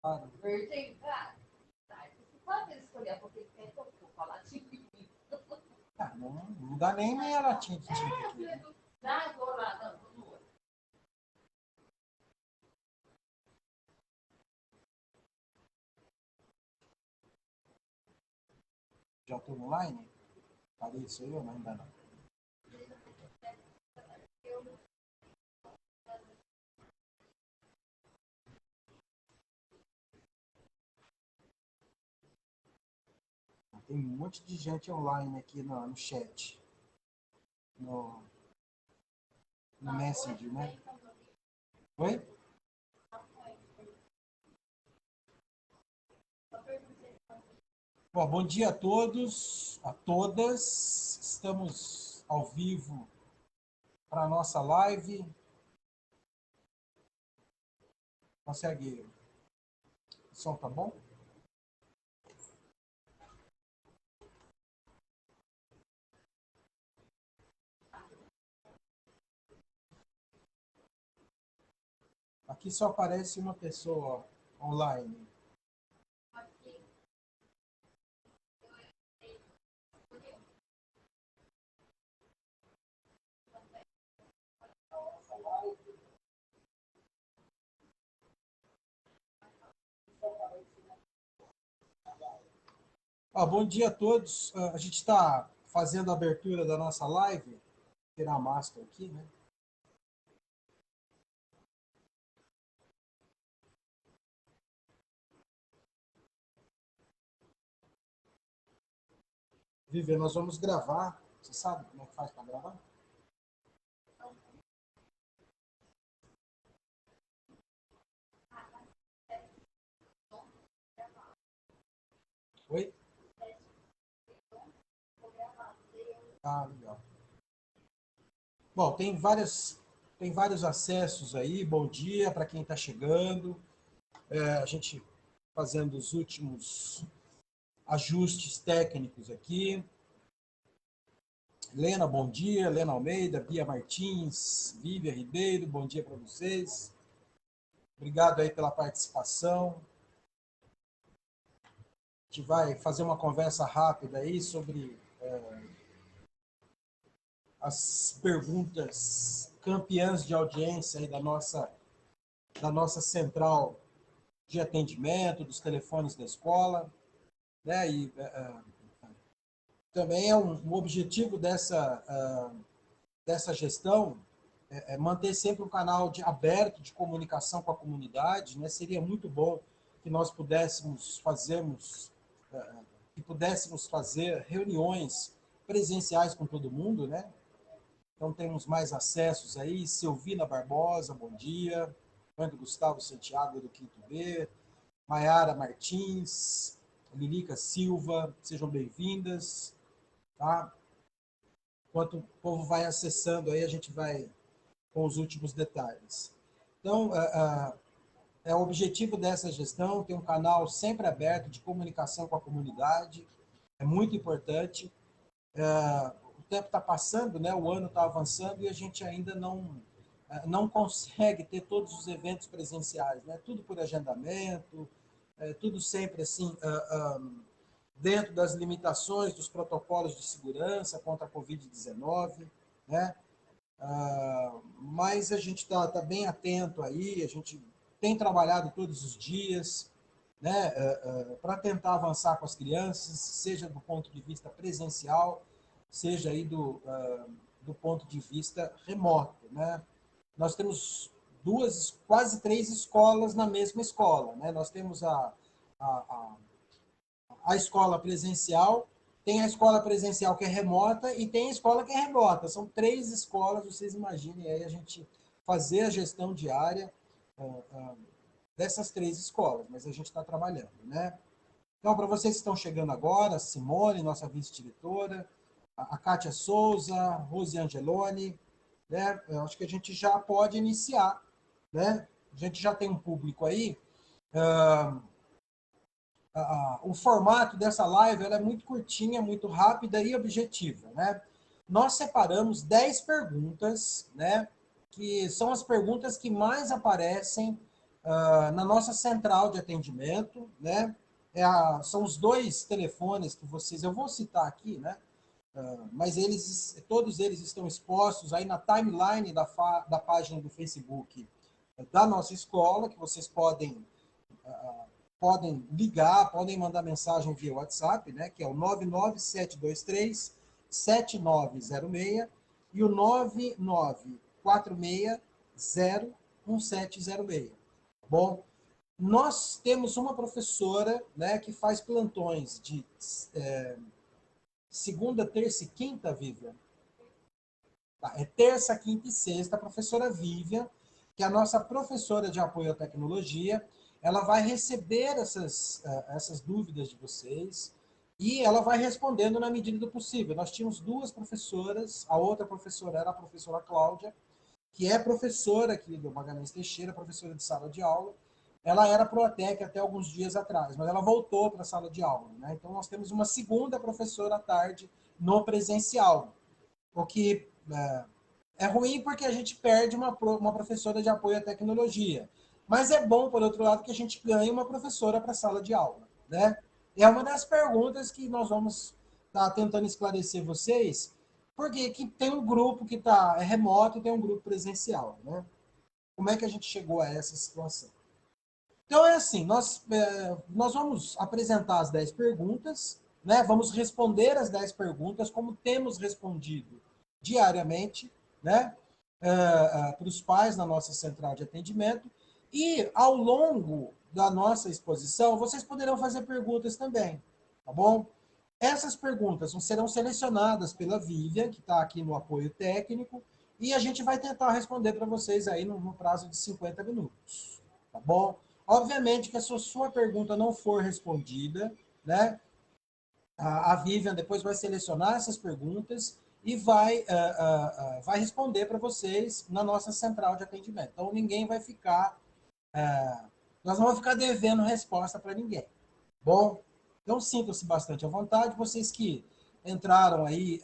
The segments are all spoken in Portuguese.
Claro. Verde, você pode escolher porque quer que eu falar de mim. Não dá nem meia latinha de tinta aqui. Né? Dá, vou lá, não, no olho. Já estou online? Falei isso aí ou não? Ainda não? Tem um monte de gente online aqui no chat. No Messenger, né? Oi? Bom dia a todos, a todas. Estamos ao vivo para a nossa live. Consegue? O som tá bom? Aqui só aparece uma pessoa online. Bom dia a todos. A gente está fazendo a abertura da nossa live. Vou tirar a máscara aqui, né? Viver, nós vamos gravar. Você sabe como é que faz para gravar? Oi? Legal. Bom, tem vários acessos aí. Bom dia para quem está chegando. A gente fazendo os últimos ajustes técnicos aqui. Lena, bom dia. Lena Almeida, Bia Martins, Vívia Ribeiro, bom dia para vocês. Obrigado aí pela participação. A gente vai fazer uma conversa rápida aí sobre as perguntas campeãs de audiência aí da nossa central de atendimento, dos telefones da escola, né? E também é um objetivo dessa gestão é manter sempre um canal aberto de comunicação com a comunidade, né? Seria muito bom que nós pudéssemos fazer reuniões presenciais com todo mundo, né? Então temos mais acessos aí. Silvina Barbosa, bom dia. Mãe do Gustavo Santiago do Quinto B. Maiara Martins, Lilica Silva, sejam bem-vindas. Tá? Enquanto o povo vai acessando aí, a gente vai com os últimos detalhes. Então, o objetivo dessa gestão ter um canal sempre aberto de comunicação com a comunidade, é muito importante. O tempo está passando, né? O ano está avançando e a gente ainda não consegue ter todos os eventos presenciais, né? Tudo por agendamento, tudo sempre assim, dentro das limitações dos protocolos de segurança contra a Covid-19, né? Mas a gente está bem atento aí, a gente tem trabalhado todos os dias, né, para tentar avançar com as crianças, seja do ponto de vista presencial, seja aí do ponto de vista remoto, né? Nós temos quase 3 escolas na mesma escola, né? Nós temos a escola presencial, tem a escola presencial que é remota e tem a escola que é remota. São 3 escolas, vocês imaginem aí a gente fazer a gestão diária dessas 3 escolas, mas a gente está trabalhando, né? Então, para vocês que estão chegando agora, a Simone, nossa vice-diretora, a Kátia Souza, Rose Angeloni, né? Eu acho que a gente já pode iniciar, né? A gente já tem um público aí. O formato dessa live ela é muito curtinha, muito rápida e objetiva, né? Nós separamos 10 perguntas, né? Que são as perguntas que mais aparecem na nossa central de atendimento, né? São os dois telefones que vocês, eu vou citar aqui, né? Mas todos eles estão expostos aí na timeline da página do Facebook da nossa escola, que vocês podem ligar, podem mandar mensagem via WhatsApp, né, que é o 99723-7906 e o 9946-01706. Bom, nós temos uma professora, né, que faz plantões de segunda, terça e quinta, Vivian. Tá, é terça, quinta e sexta, a professora Vivian, que é a nossa professora de apoio à tecnologia, ela vai receber essas dúvidas de vocês e ela vai respondendo na medida do possível. Nós tínhamos duas professoras, a outra professora era a professora Cláudia, que é professora aqui do Magalhães Teixeira, professora de sala de aula. Ela era Proatec até alguns dias atrás, mas ela voltou para a sala de aula, né? Então, nós temos uma segunda professora à tarde no presencial, o que é ruim porque a gente perde uma professora de apoio à tecnologia. Mas é bom, por outro lado, que a gente ganhe uma professora para a sala de aula, né? É uma das perguntas que nós vamos estar tentando esclarecer vocês, porque que tem um grupo que é remoto e tem um grupo presencial, né? Como é que a gente chegou a essa situação? Então, é assim, nós vamos apresentar as 10 perguntas, né? Vamos responder as 10 perguntas como temos respondido diariamente, né? Para os pais na nossa central de atendimento. E, ao longo da nossa exposição, vocês poderão fazer perguntas também, tá bom? Essas perguntas serão selecionadas pela Vivian, que está aqui no apoio técnico, e a gente vai tentar responder para vocês aí no prazo de 50 minutos, tá bom? Obviamente que se a sua pergunta não for respondida, né, a Vivian depois vai selecionar essas perguntas e vai responder para vocês na nossa central de atendimento. Então, ninguém vai ficar... nós não vamos ficar devendo resposta para ninguém. Bom, então sintam-se bastante à vontade. Vocês que entraram aí...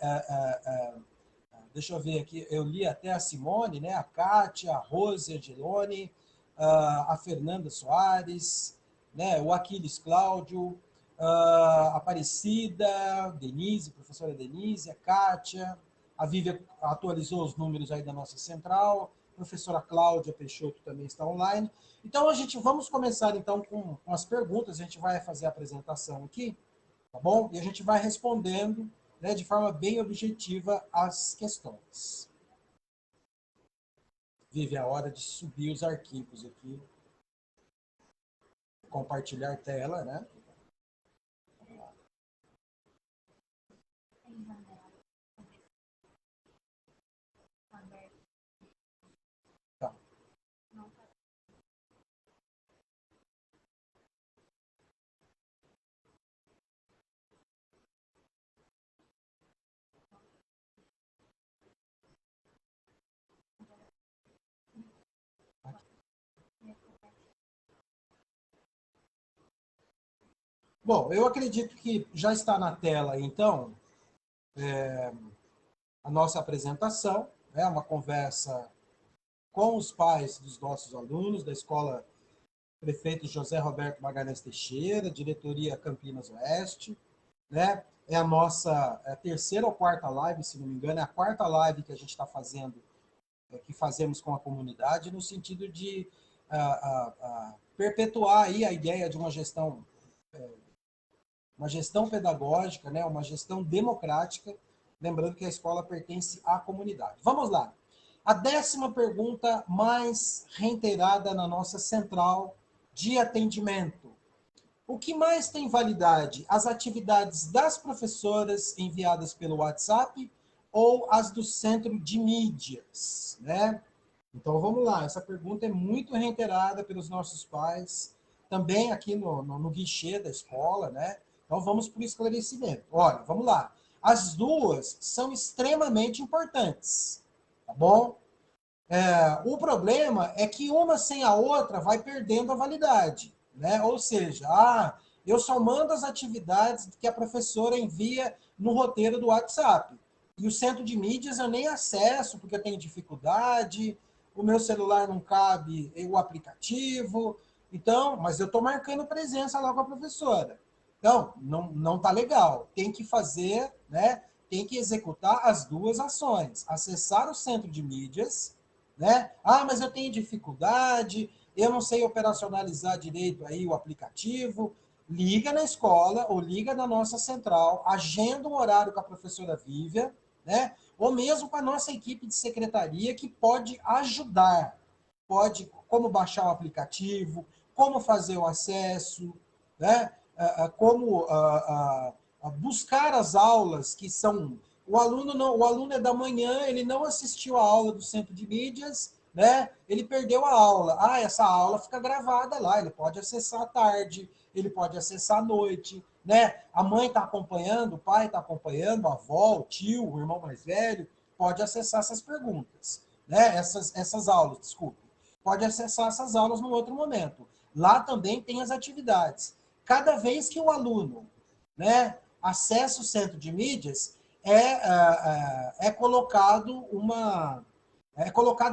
deixa eu ver aqui, eu li até a Simone, né? A Kátia, a Rose Angeloni, a Fernanda Soares, né? O Aquiles Cláudio, a Aparecida, Denise, professora Denise, a Kátia, a Vivian atualizou os números aí da nossa central, a professora Cláudia Peixoto também está online. Então, vamos começar então com as perguntas, a gente vai fazer a apresentação aqui, tá bom? E a gente vai respondendo, né, de forma bem objetiva as questões. Vive a hora de subir os arquivos aqui. Compartilhar tela, né? Tá. Bom, eu acredito que já está na tela, então, a nossa apresentação, é uma conversa com os pais dos nossos alunos da Escola Prefeito José Roberto Magalhães Teixeira, diretoria Campinas Oeste, né? É a nossa terceira ou quarta live, se não me engano, é a quarta live que a gente está fazendo, que fazemos com a comunidade, no sentido de perpetuar aí a ideia de uma gestão pedagógica, né? Uma gestão democrática, lembrando que a escola pertence à comunidade. Vamos lá. A 10ª pergunta mais reiterada na nossa central de atendimento. O que mais tem validade? As atividades das professoras enviadas pelo WhatsApp ou as do centro de mídias, né? Então, vamos lá. Essa pergunta é muito reiterada pelos nossos pais, também aqui no guichê da escola, né? Então, vamos para o esclarecimento. Olha, vamos lá. As duas são extremamente importantes, tá bom? O problema é que uma sem a outra vai perdendo a validade, né? Ou seja, eu só mando as atividades que a professora envia no roteiro do WhatsApp. E o centro de mídias eu nem acesso, porque eu tenho dificuldade, o meu celular não cabe o aplicativo, então, mas eu estou marcando presença lá com a professora. Então, não tá legal. Tem que fazer, né? Tem que executar as duas ações. Acessar o centro de mídias, né? Ah, mas eu tenho dificuldade, eu não sei operacionalizar direito aí o aplicativo. Liga na escola ou liga na nossa central, agenda um horário com a professora Vívia, né? Ou mesmo com a nossa equipe de secretaria que pode ajudar. Pode, como baixar o aplicativo, como fazer o acesso, né? Como buscar as aulas que são... O aluno não, o aluno é da manhã, ele não assistiu a aula do centro de mídias, né? Ele perdeu a aula. Ah, essa aula fica gravada lá, ele pode acessar à tarde, ele pode acessar à noite, né? A mãe está acompanhando, o pai está acompanhando, a avó, o tio, o irmão mais velho, pode acessar essas perguntas, né? Essas aulas, desculpe. Pode acessar essas aulas num outro momento. Lá também tem as atividades. Cada vez que o aluno, né, acessa o centro de mídias, é colocado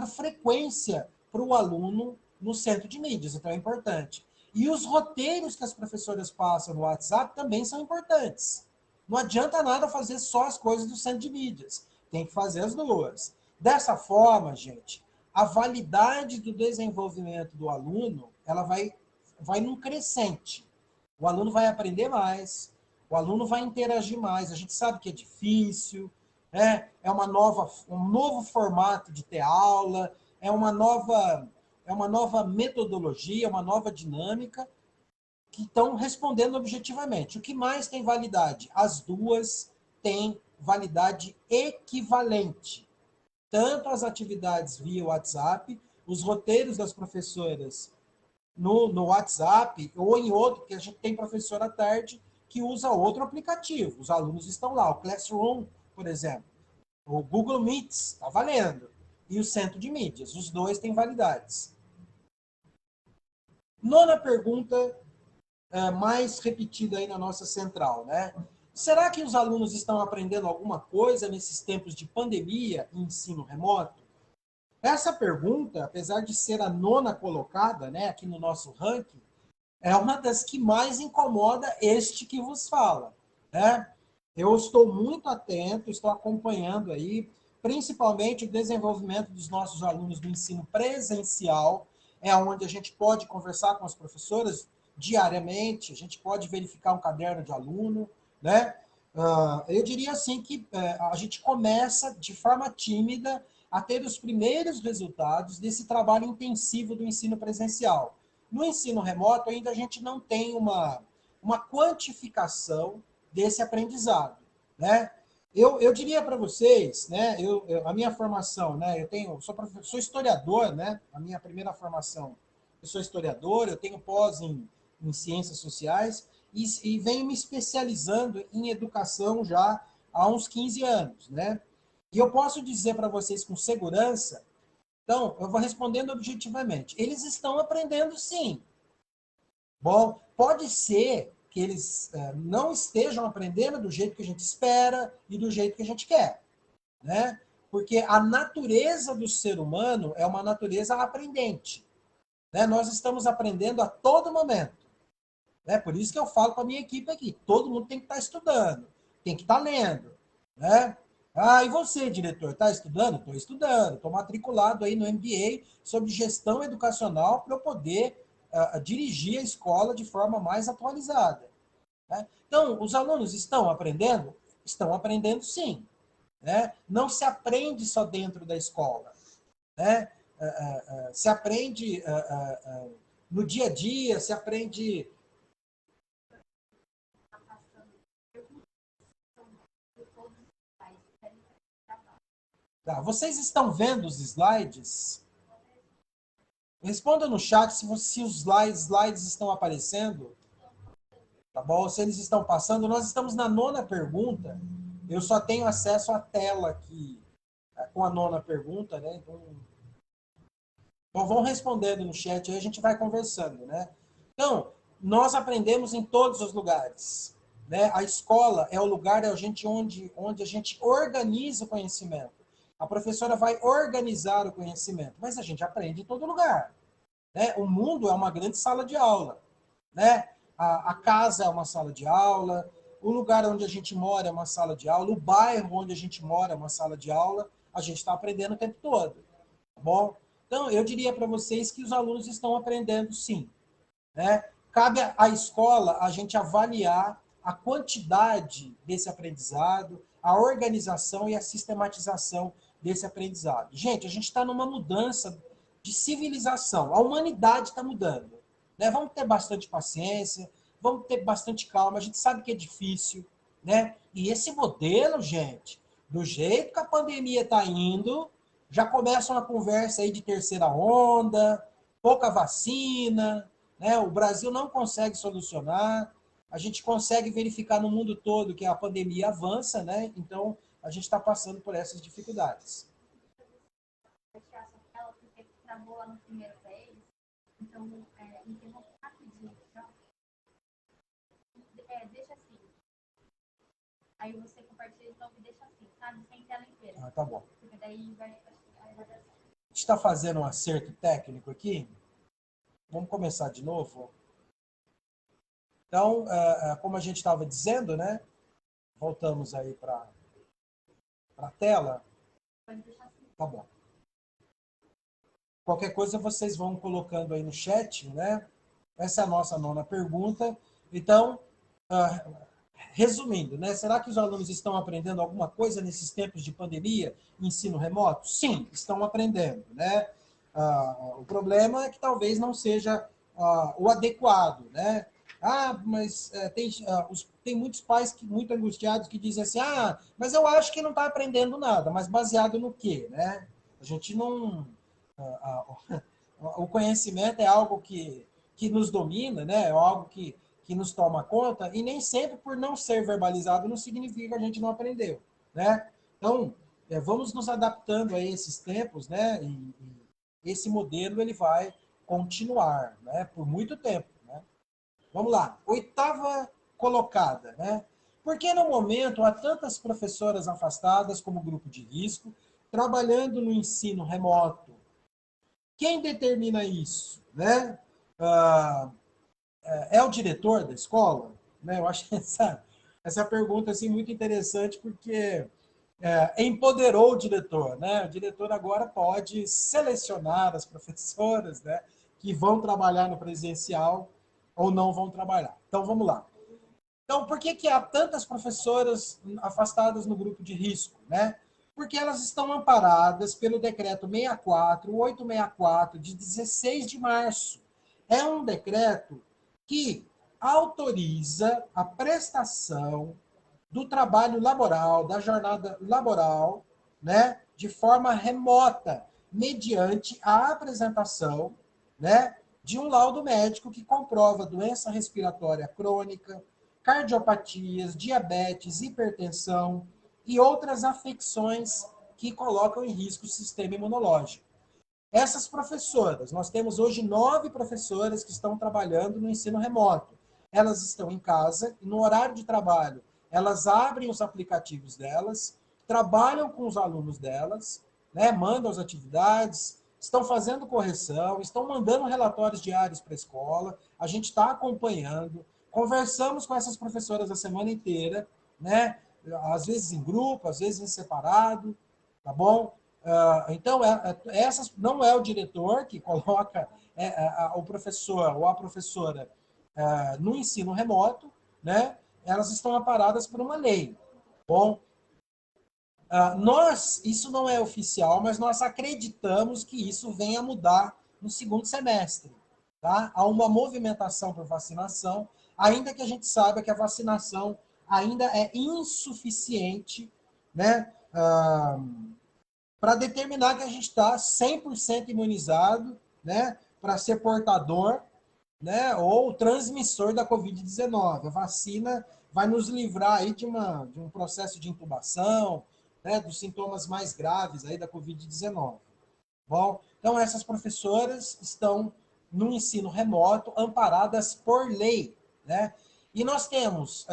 frequência para o aluno no centro de mídias, então é importante. E os roteiros que as professoras passam no WhatsApp também são importantes. Não adianta nada fazer só as coisas do centro de mídias. Tem que fazer as duas. Dessa forma, gente, a validade do desenvolvimento do aluno, ela vai num crescente. O aluno vai aprender mais, o aluno vai interagir mais. A gente sabe que é difícil, né? Um novo formato de ter aula, é uma nova metodologia, uma nova dinâmica que estão respondendo objetivamente. O que mais tem validade? As duas têm validade equivalente. Tanto as atividades via WhatsApp, os roteiros das professoras no WhatsApp ou em outro, porque a gente tem professor à tarde que usa outro aplicativo. Os alunos estão lá, o Classroom, por exemplo. O Google Meets, está valendo. E o centro de mídias, os dois têm validades. Nona pergunta, mais repetida aí na nossa central, né? Será que os alunos estão aprendendo alguma coisa nesses tempos de pandemia e ensino remoto? Essa pergunta, apesar de ser a nona colocada, né, aqui no nosso ranking, é uma das que mais incomoda este que vos fala, né? Eu estou muito atento, estou acompanhando aí, principalmente o desenvolvimento dos nossos alunos do ensino presencial, é onde a gente pode conversar com as professoras diariamente, a gente pode verificar um caderno de aluno, né? Eu diria assim que a gente começa de forma tímida a ter os primeiros resultados desse trabalho intensivo do ensino presencial. No ensino remoto, ainda a gente não tem uma quantificação desse aprendizado, né? Eu diria para vocês, né? A minha formação, né? Sou historiador, né? A minha primeira formação, eu sou historiador, eu tenho pós em ciências sociais e venho me especializando em educação já há uns 15 anos, né? E eu posso dizer para vocês com segurança, então, eu vou respondendo objetivamente. Eles estão aprendendo sim. Bom, pode ser que eles não estejam aprendendo do jeito que a gente espera e do jeito que a gente quer, né? Porque a natureza do ser humano é uma natureza aprendente, né? Nós estamos aprendendo a todo momento, né? Por isso que eu falo para a minha equipe aqui, todo mundo tem que estar estudando, tem que estar lendo, né? Ah, e você, diretor, está estudando? Estou estudando, estou matriculado aí no MBA sobre gestão educacional para eu poder dirigir a escola de forma mais atualizada, né? Então, os alunos estão aprendendo? Estão aprendendo sim, né? Não se aprende só dentro da escola, né? Se aprende no dia a dia, se aprende... Tá, vocês estão vendo os slides? Responda no chat se os slides estão aparecendo, tá bom? Se eles estão passando. Nós estamos na nona pergunta. Eu só tenho acesso à tela aqui com a nona pergunta, né? Então vão respondendo no chat, aí a gente vai conversando, né? Então, nós aprendemos em todos os lugares, né? A escola é o lugar onde a gente organiza o conhecimento. A professora vai organizar o conhecimento, mas a gente aprende em todo lugar, né? O mundo é uma grande sala de aula, né? A casa é uma sala de aula, o lugar onde a gente mora é uma sala de aula, o bairro onde a gente mora é uma sala de aula, a gente está aprendendo o tempo todo, tá bom? Então, eu diria para vocês que os alunos estão aprendendo sim, né? Cabe à escola a gente avaliar a quantidade desse aprendizado, a organização e a sistematização desse aprendizado. Gente, a gente está numa mudança de civilização. A humanidade está mudando, né? Vamos ter bastante paciência, vamos ter bastante calma. A gente sabe que é difícil, né? E esse modelo, gente, do jeito que a pandemia está indo, já começa uma conversa aí de terceira onda, pouca vacina, né? O Brasil não consegue solucionar. A gente consegue verificar no mundo todo que a pandemia avança, né? Então, a gente está passando por essas dificuldades. Ela porque travou lá no primeiro vez, então interrompe rapidinho. Então, deixa assim. Aí você compartilha de novo e deixa assim, sabe? Sem tela inteira. Ah, tá bom. Porque daí vai dar certo. A gente está fazendo um acerto técnico aqui. Vamos começar de novo. Então, como a gente estava dizendo, né? Voltamos aí para a tela. Pode deixar assim. Tá bom. Qualquer coisa vocês vão colocando aí no chat, né? Essa é a nossa 9ª pergunta. Então, resumindo, né? Será que os alunos estão aprendendo alguma coisa nesses tempos de pandemia, ensino remoto? Sim, estão aprendendo, né? O problema é que talvez não seja o adequado, né? Mas tem muitos pais muito angustiados que dizem assim, mas eu acho que não está aprendendo nada, mas baseado no quê, né? A gente não... o conhecimento é algo que nos domina, né? É algo que nos toma conta, e nem sempre por não ser verbalizado não significa que a gente não aprendeu, né? Então, vamos nos adaptando a esses tempos, né? E esse modelo ele vai continuar, né? Por muito tempo, né? Vamos lá, 8ª colocada, né? Por que no momento há tantas professoras afastadas como grupo de risco, trabalhando no ensino remoto? Quem determina isso, né? É o diretor da escola? Né? Eu acho que essa pergunta assim, muito interessante, porque empoderou o diretor. Né? O diretor agora pode selecionar as professoras, né, que vão trabalhar no presencial ou não vão trabalhar. Então, vamos lá. Então, por que há tantas professoras afastadas no grupo de risco? Né? Porque elas estão amparadas pelo decreto 864, de 16 de março. É um decreto que autoriza a prestação do trabalho laboral, da jornada laboral, né, de forma remota, mediante a apresentação, né, de um laudo médico que comprova doença respiratória crônica, cardiopatias, diabetes, hipertensão e outras afecções que colocam em risco o sistema imunológico. Essas professoras, nós temos hoje 9 professoras que estão trabalhando no ensino remoto. Elas estão em casa e no horário de trabalho, elas abrem os aplicativos delas, trabalham com os alunos delas, né, mandam as atividades, estão fazendo correção, estão mandando relatórios diários para a escola, a gente está acompanhando, conversamos com essas professoras a semana inteira, né, às vezes em grupo, às vezes em separado, tá bom? Então, essas não é o diretor que coloca o professor ou a professora no ensino remoto, né? Elas estão amparadas por uma lei. Bom, isso não é oficial, mas nós acreditamos que isso venha a mudar no segundo semestre. Tá? Há uma movimentação por vacinação, ainda que a gente saiba que a vacinação ainda é insuficiente, né? Para determinar que a gente está 100% imunizado, né, para ser portador, né, ou transmissor da Covid-19. A vacina vai nos livrar aí de um processo de intubação, né, dos sintomas mais graves aí da Covid-19. Bom, então essas professoras estão no ensino remoto, amparadas por lei, né? E nós temos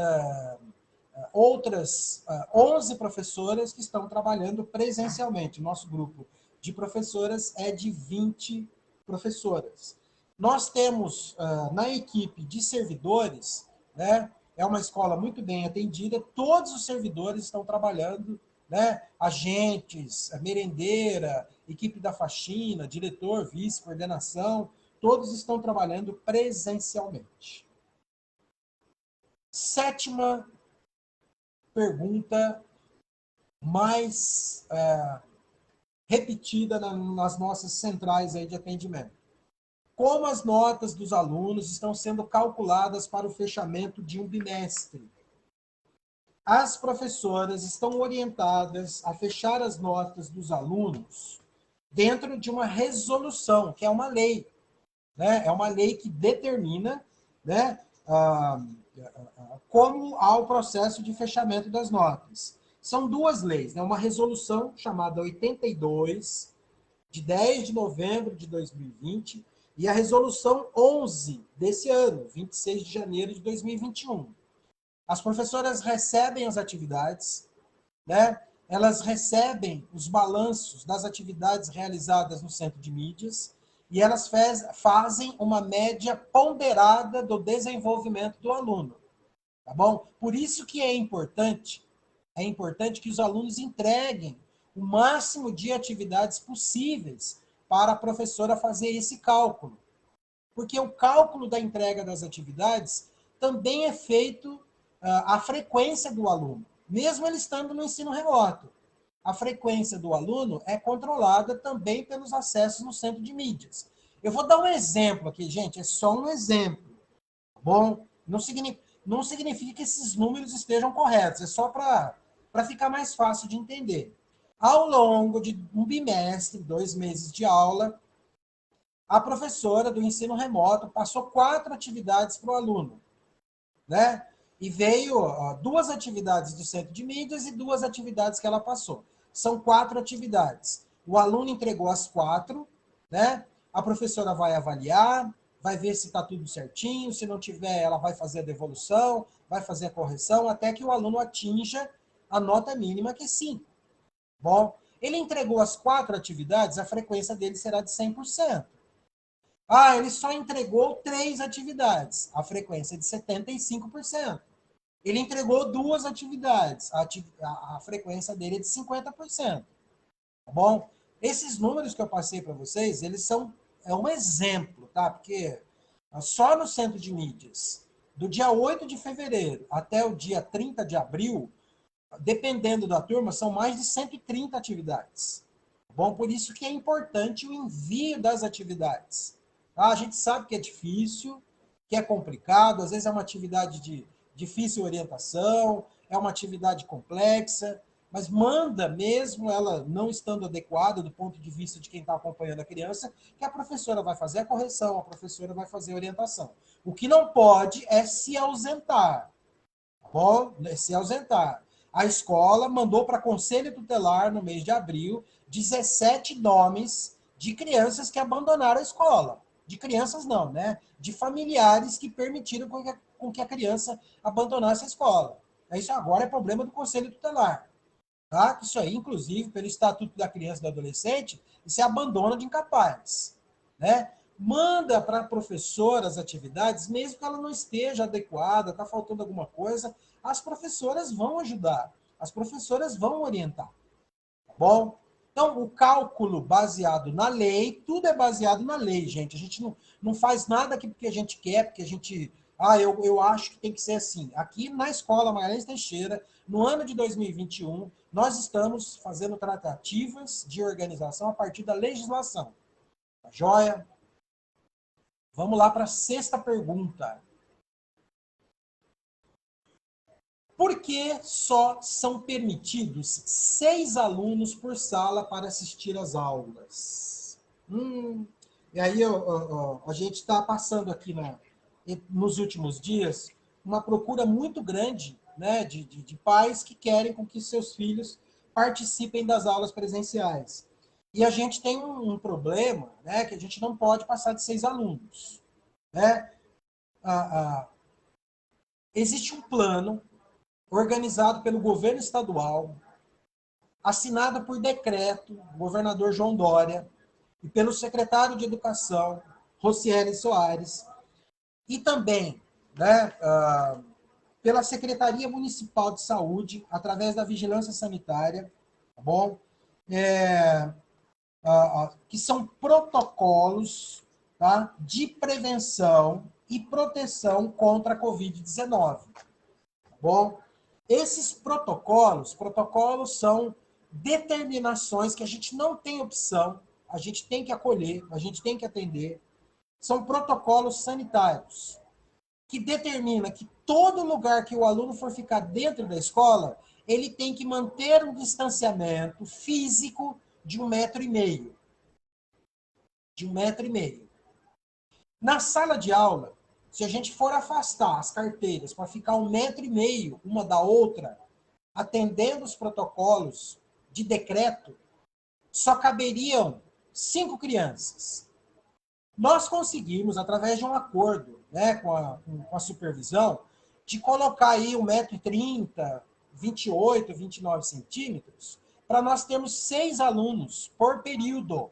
outras 11 professoras que estão trabalhando presencialmente. Nosso grupo de professoras é de 20 professoras. Nós temos na equipe de servidores, né, é uma escola muito bem atendida, todos os servidores estão trabalhando, né, agentes, merendeira, equipe da faxina, diretor, vice, coordenação, todos estão trabalhando presencialmente. Sétima pergunta mais repetida nas nossas centrais aí de atendimento. Como as notas dos alunos estão sendo calculadas para o fechamento de um bimestre? As professoras estão orientadas a fechar as notas dos alunos dentro de uma resolução, que é uma lei, né? É uma lei que determina, né, como há o processo de fechamento das notas. São duas leis, né? Uma resolução chamada 82, de 10 de novembro de 2020, e a resolução 11 desse ano, 26 de janeiro de 2021. As professoras recebem as atividades, né? Elas recebem os balanços das atividades realizadas no centro de mídias e elas fazem uma média ponderada do desenvolvimento do aluno. Tá bom? Por isso que é importante que os alunos entreguem o máximo de atividades possíveis para a professora fazer esse cálculo. Porque o cálculo da entrega das atividades também é feito a frequência do aluno, mesmo ele estando no ensino remoto. A frequência do aluno é controlada também pelos acessos no centro de mídias. Eu vou dar um exemplo aqui, gente, é só um exemplo, tá bom? Não significa que esses números estejam corretos, é só para ficar mais fácil de entender. Ao longo de um bimestre, 2 meses de aula, a professora do ensino remoto passou 4 atividades para o aluno, né? E veio 2 atividades do centro de mídias e 2 atividades que ela passou. São 4 atividades. O aluno entregou as 4, né? A professora vai avaliar, vai ver se está tudo certinho, se não tiver, ela vai fazer a devolução, vai fazer a correção, até que o aluno atinja a nota mínima, que é 5. Bom, ele entregou as 4 atividades, a frequência dele será de 100%. Ah, ele só entregou 3 atividades, a frequência é de 75%. Ele entregou 2 atividades, a frequência dele é de 50%. Tá bom? Esses números que eu passei para vocês, eles são um exemplo, tá? Porque só no centro de mídias, do dia 8 de fevereiro até o dia 30 de abril, dependendo da turma, são mais de 130 atividades. Tá bom? Por isso que é importante o envio das atividades. Tá? A gente sabe que é difícil, que é complicado, às vezes é uma atividade de difícil orientação, é uma atividade complexa, mas manda mesmo ela não estando adequada do ponto de vista de quem está acompanhando a criança, que a professora vai fazer a correção, a professora vai fazer a orientação. O que não pode é se ausentar. Bom, se ausentar. A escola mandou para conselho tutelar no mês de abril 17 nomes de crianças que abandonaram a escola. De crianças não, né? De familiares que permitiram com que a criança abandonasse a escola. Isso agora é problema do conselho tutelar. Tá? Isso aí, inclusive, pelo Estatuto da Criança e do Adolescente, isso é abandono de incapaz. Né? Manda para a professora as atividades, mesmo que ela não esteja adequada, está faltando alguma coisa, as professoras vão ajudar, as professoras vão orientar. Tá bom? Então, o cálculo baseado na lei, tudo é baseado na lei, gente. A gente não faz nada aqui porque a gente quer, porque a gente... eu acho que tem que ser assim. Aqui na Escola Magalhães Teixeira, no ano de 2021, nós estamos fazendo tratativas de organização a partir da legislação. Tá joia? Vamos lá para a 6ª pergunta. Por que só são permitidos 6 alunos por sala para assistir às aulas? E aí a gente está passando aqui nos últimos dias uma procura muito grande, né, de pais que querem com que seus filhos participem das aulas presenciais. E a gente tem um problema, né, que a gente não pode passar de 6 alunos. Né? Existe um plano organizado pelo governo estadual, assinado por decreto, do governador João Dória, e pelo secretário de Educação, Rocieli Soares, e também, né, pela Secretaria Municipal de Saúde, através da Vigilância Sanitária, tá bom? Que são protocolos, tá, de prevenção e proteção contra a Covid-19. Tá bom? Esses protocolos são determinações que a gente não tem opção, a gente tem que acolher, a gente tem que atender. São protocolos sanitários que determina que todo lugar que o aluno for ficar dentro da escola, ele tem que manter um distanciamento físico de 1,5 m. De 1,5 m. Na sala de aula, se a gente for afastar as carteiras para ficar 1,5 m uma da outra, atendendo os protocolos de decreto, só caberiam 5 crianças. Nós conseguimos, através de um acordo, né, com a supervisão, de colocar aí 1,30 m, 28, 29 centímetros, para nós termos 6 alunos por período.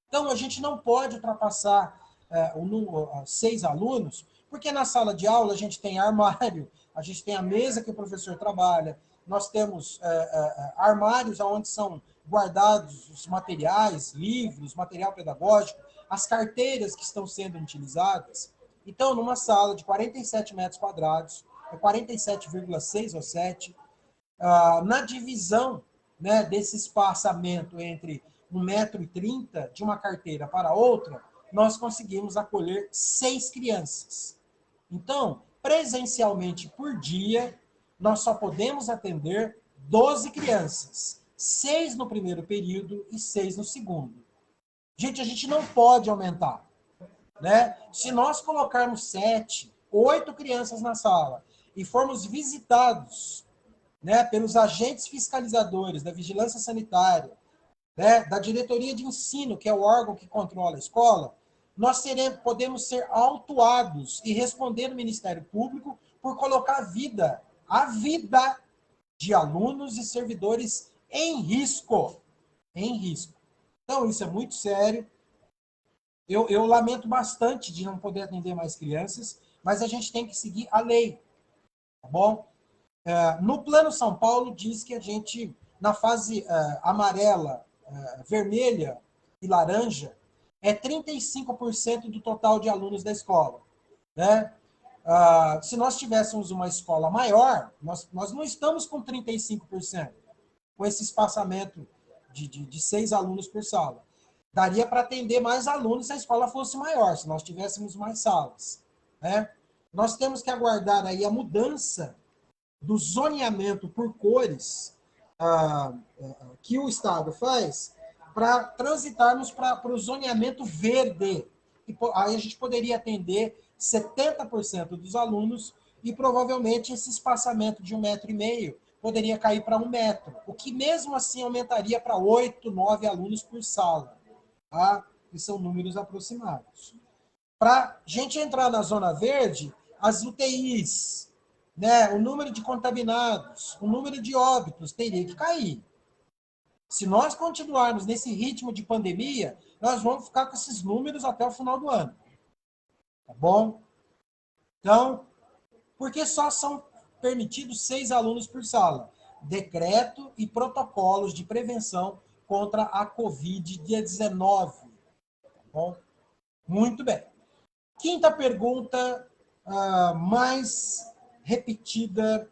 Então, a gente não pode ultrapassar 6 alunos, porque na sala de aula a gente tem armário, a gente tem a mesa que o professor trabalha, nós temos armários onde são guardados os materiais, livros, material pedagógico, as carteiras que estão sendo utilizadas. Então, numa sala de 47 metros quadrados, 47,6 ou 7, na divisão, né, desse espaçamento entre 1,30 m de uma carteira para outra, nós conseguimos acolher 6 crianças. Então, presencialmente por dia, nós só podemos atender 12 crianças. 6 no primeiro período e 6 no segundo. Gente, a gente não pode aumentar, né? Se nós colocarmos 7, 8 crianças na sala e formos visitados, né, pelos agentes fiscalizadores da Vigilância Sanitária, né, da Diretoria de Ensino, que é o órgão que controla a escola, nós podemos ser autuados e responder no Ministério Público por colocar a vida de alunos e servidores em risco. Em risco. Então, isso é muito sério. Eu lamento bastante de não poder atender mais crianças, mas a gente tem que seguir a lei, tá bom? No Plano São Paulo diz que a gente, na fase amarela, vermelha e laranja, é 35% do total de alunos da escola, né? Se nós tivéssemos uma escola maior, nós não estamos com 35%, com esse espaçamento de 6 alunos por sala. Daria para atender mais alunos se a escola fosse maior, se nós tivéssemos mais salas, né? Nós temos que aguardar aí a mudança do zoneamento por cores que o Estado faz para transitarmos para o zoneamento verde. E, aí a gente poderia atender 70% dos alunos e provavelmente esse espaçamento de 1,5 m poderia cair para 1 metro, o que mesmo assim aumentaria para 8, 9 alunos por sala, tá? Que são números aproximados. Para a gente entrar na zona verde, as UTIs, né, o número de contaminados, o número de óbitos teria que cair. Se nós continuarmos nesse ritmo de pandemia, nós vamos ficar com esses números até o final do ano. Tá bom? Então, porque só são permitidos 6 alunos por sala? Decreto e protocolos de prevenção contra a Covid-19. Tá bom? Muito bem. Quinta pergunta mais repetida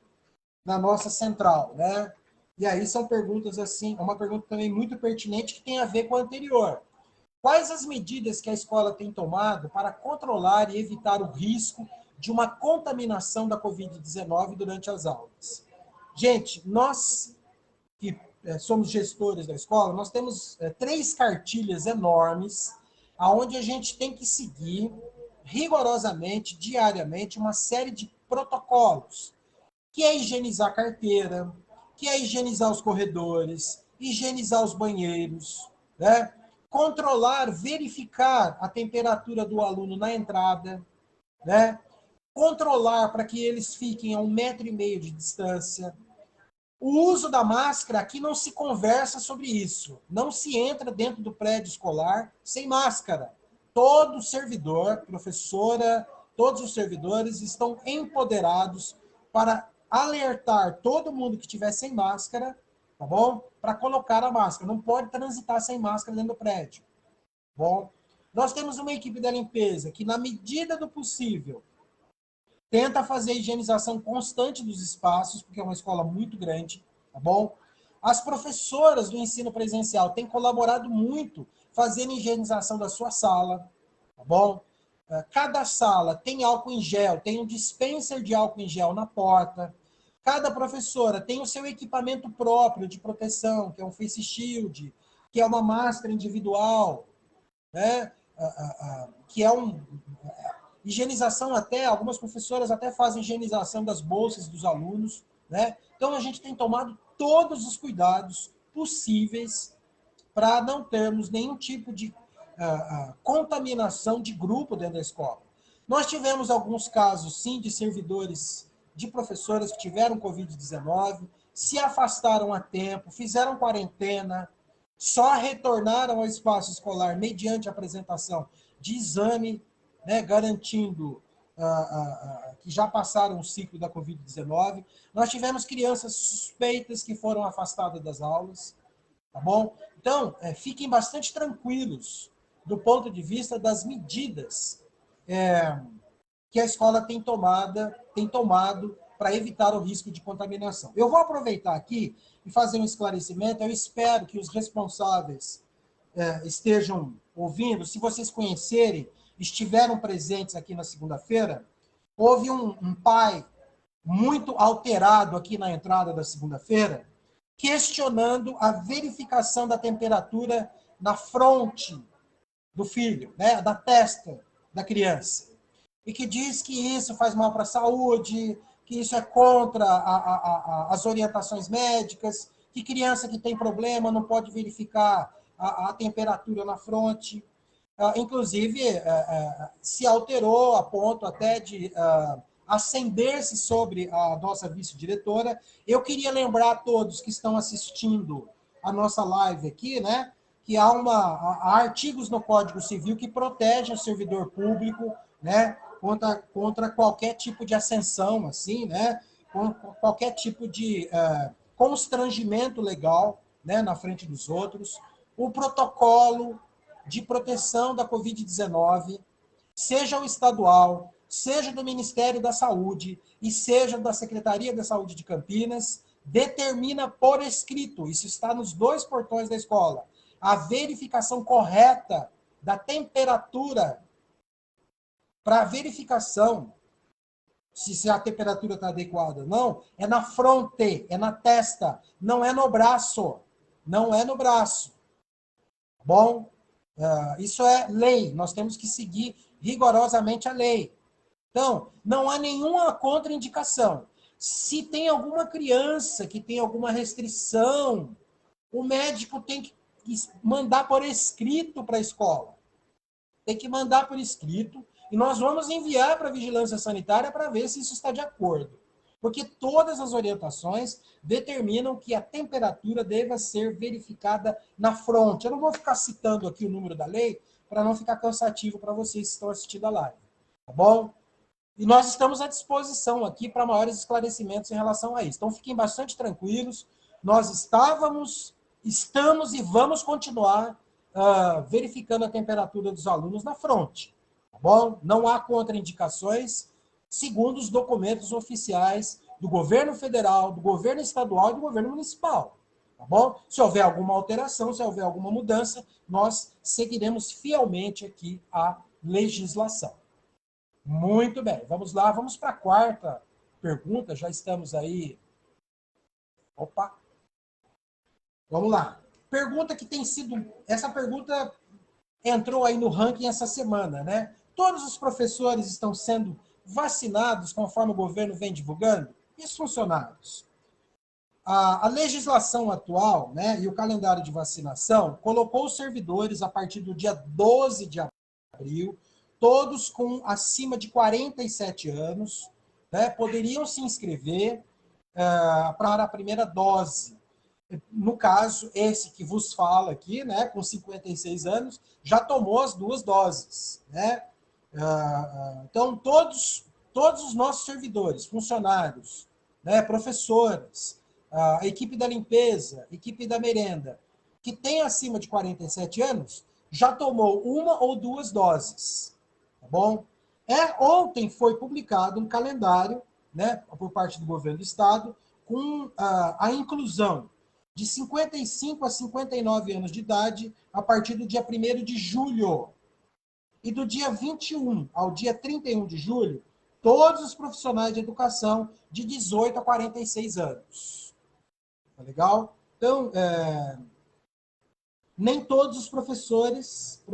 na nossa central, né? E aí são perguntas assim, uma pergunta também muito pertinente que tem a ver com a anterior. Quais as medidas que a escola tem tomado para controlar e evitar o risco de uma contaminação da Covid-19 durante as aulas? Gente, nós que somos gestores da escola, nós temos 3 cartilhas enormes, aonde a gente tem que seguir rigorosamente, diariamente, uma série de protocolos, que é higienizar a carteira, que é higienizar os corredores, higienizar os banheiros, né? Controlar, verificar a temperatura do aluno na entrada, né? controlar para que eles fiquem a 1,5 metro de distância. O uso da máscara, aqui não se conversa sobre isso. Não se entra dentro do prédio escolar sem máscara. Todo servidor, professora, todos os servidores estão empoderados para alertar todo mundo que estiver sem máscara, tá bom? Para colocar a máscara. Não pode transitar sem máscara dentro do prédio. Bom, nós temos uma equipe da limpeza que, na medida do possível, tenta fazer a higienização constante dos espaços, porque é uma escola muito grande, tá bom? As professoras do ensino presencial têm colaborado muito fazendo a higienização da sua sala, tá bom? Cada sala tem álcool em gel, tem um dispenser de álcool em gel na porta. Cada professora tem o seu equipamento próprio de proteção, que é um face shield, que é uma máscara individual, né? Que é higienização até, algumas professoras até fazem higienização das bolsas dos alunos, né? Então a gente tem tomado todos os cuidados possíveis para não termos nenhum tipo de contaminação de grupo dentro da escola. Nós tivemos alguns casos, sim, de servidores, de professores que tiveram Covid-19, se afastaram a tempo, fizeram quarentena, só retornaram ao espaço escolar mediante a apresentação de exame, né, garantindo que já passaram o ciclo da Covid-19. Nós tivemos crianças suspeitas que foram afastadas das aulas, tá bom? Então, fiquem bastante tranquilos do ponto de vista das medidas que a escola tem tomado para evitar o risco de contaminação. Eu vou aproveitar aqui e fazer um esclarecimento. Eu espero que os responsáveis estejam ouvindo. Se vocês conhecerem, estiveram presentes aqui na segunda-feira, houve um pai muito alterado aqui na entrada da segunda-feira, questionando a verificação da temperatura na fronte do filho, né, da testa da criança. E que diz que isso faz mal para a saúde, que isso é contra as orientações médicas, que criança que tem problema não pode verificar a temperatura na fronte. Inclusive, se alterou a ponto até de acender-se sobre a nossa vice-diretora. Eu queria lembrar a todos que estão assistindo a nossa live aqui, né, que há artigos no Código Civil que protegem o servidor público, né, contra qualquer tipo de ascensão, assim, né, qualquer tipo de constrangimento legal, né, na frente dos outros. O protocolo de proteção da Covid-19, seja o estadual, seja do Ministério da Saúde e seja da Secretaria da Saúde de Campinas, determina por escrito, isso está nos 2 portões da escola, a verificação correta da temperatura para verificação se a temperatura está adequada ou não, é na fronte, é na testa, não é no braço. Não é no braço. Bom, isso é lei, nós temos que seguir rigorosamente a lei. Então, não há nenhuma contraindicação. Se tem alguma criança que tem alguma restrição, o médico tem que mandar por escrito para a escola. Tem que mandar por escrito e nós vamos enviar para a vigilância sanitária para ver se isso está de acordo. Porque todas as orientações determinam que a temperatura deva ser verificada na fronte. Eu não vou ficar citando aqui o número da lei para não ficar cansativo para vocês que estão assistindo a live. Tá bom? E nós estamos à disposição aqui para maiores esclarecimentos em relação a isso. Então, fiquem bastante tranquilos. Nós estamos e vamos continuar verificando a temperatura dos alunos na fronte. Tá bom? Não há contraindicações, segundo os documentos oficiais do governo federal, do governo estadual e do governo municipal. Tá bom? Se houver alguma alteração, se houver alguma mudança, nós seguiremos fielmente aqui a legislação. Muito bem, vamos lá, vamos para a 4ª pergunta, já estamos aí. Opa! Vamos lá. Pergunta que tem sido... Essa pergunta entrou aí no ranking essa semana, né? Todos os professores estão sendo vacinados conforme o governo vem divulgando? E os funcionários? A legislação atual, né, e o calendário de vacinação colocou os servidores a partir do dia 12 de abril todos com acima de 47 anos, né, poderiam se inscrever para a primeira dose. No caso, esse que vos fala aqui, né, com 56 anos, já tomou as 2 doses. Né? Então, todos os nossos servidores, funcionários, né, professoras, a equipe da limpeza, equipe da merenda, que tem acima de 47 anos, já tomou 1 ou 2 doses. Tá bom? Ontem foi publicado um calendário, né, por parte do governo do estado, com a inclusão de 55 a 59 anos de idade a partir do dia 1º de julho. E do dia 21 ao dia 31 de julho, todos os profissionais de educação de 18 a 46 anos. Tá legal? Então, nem todos os professoras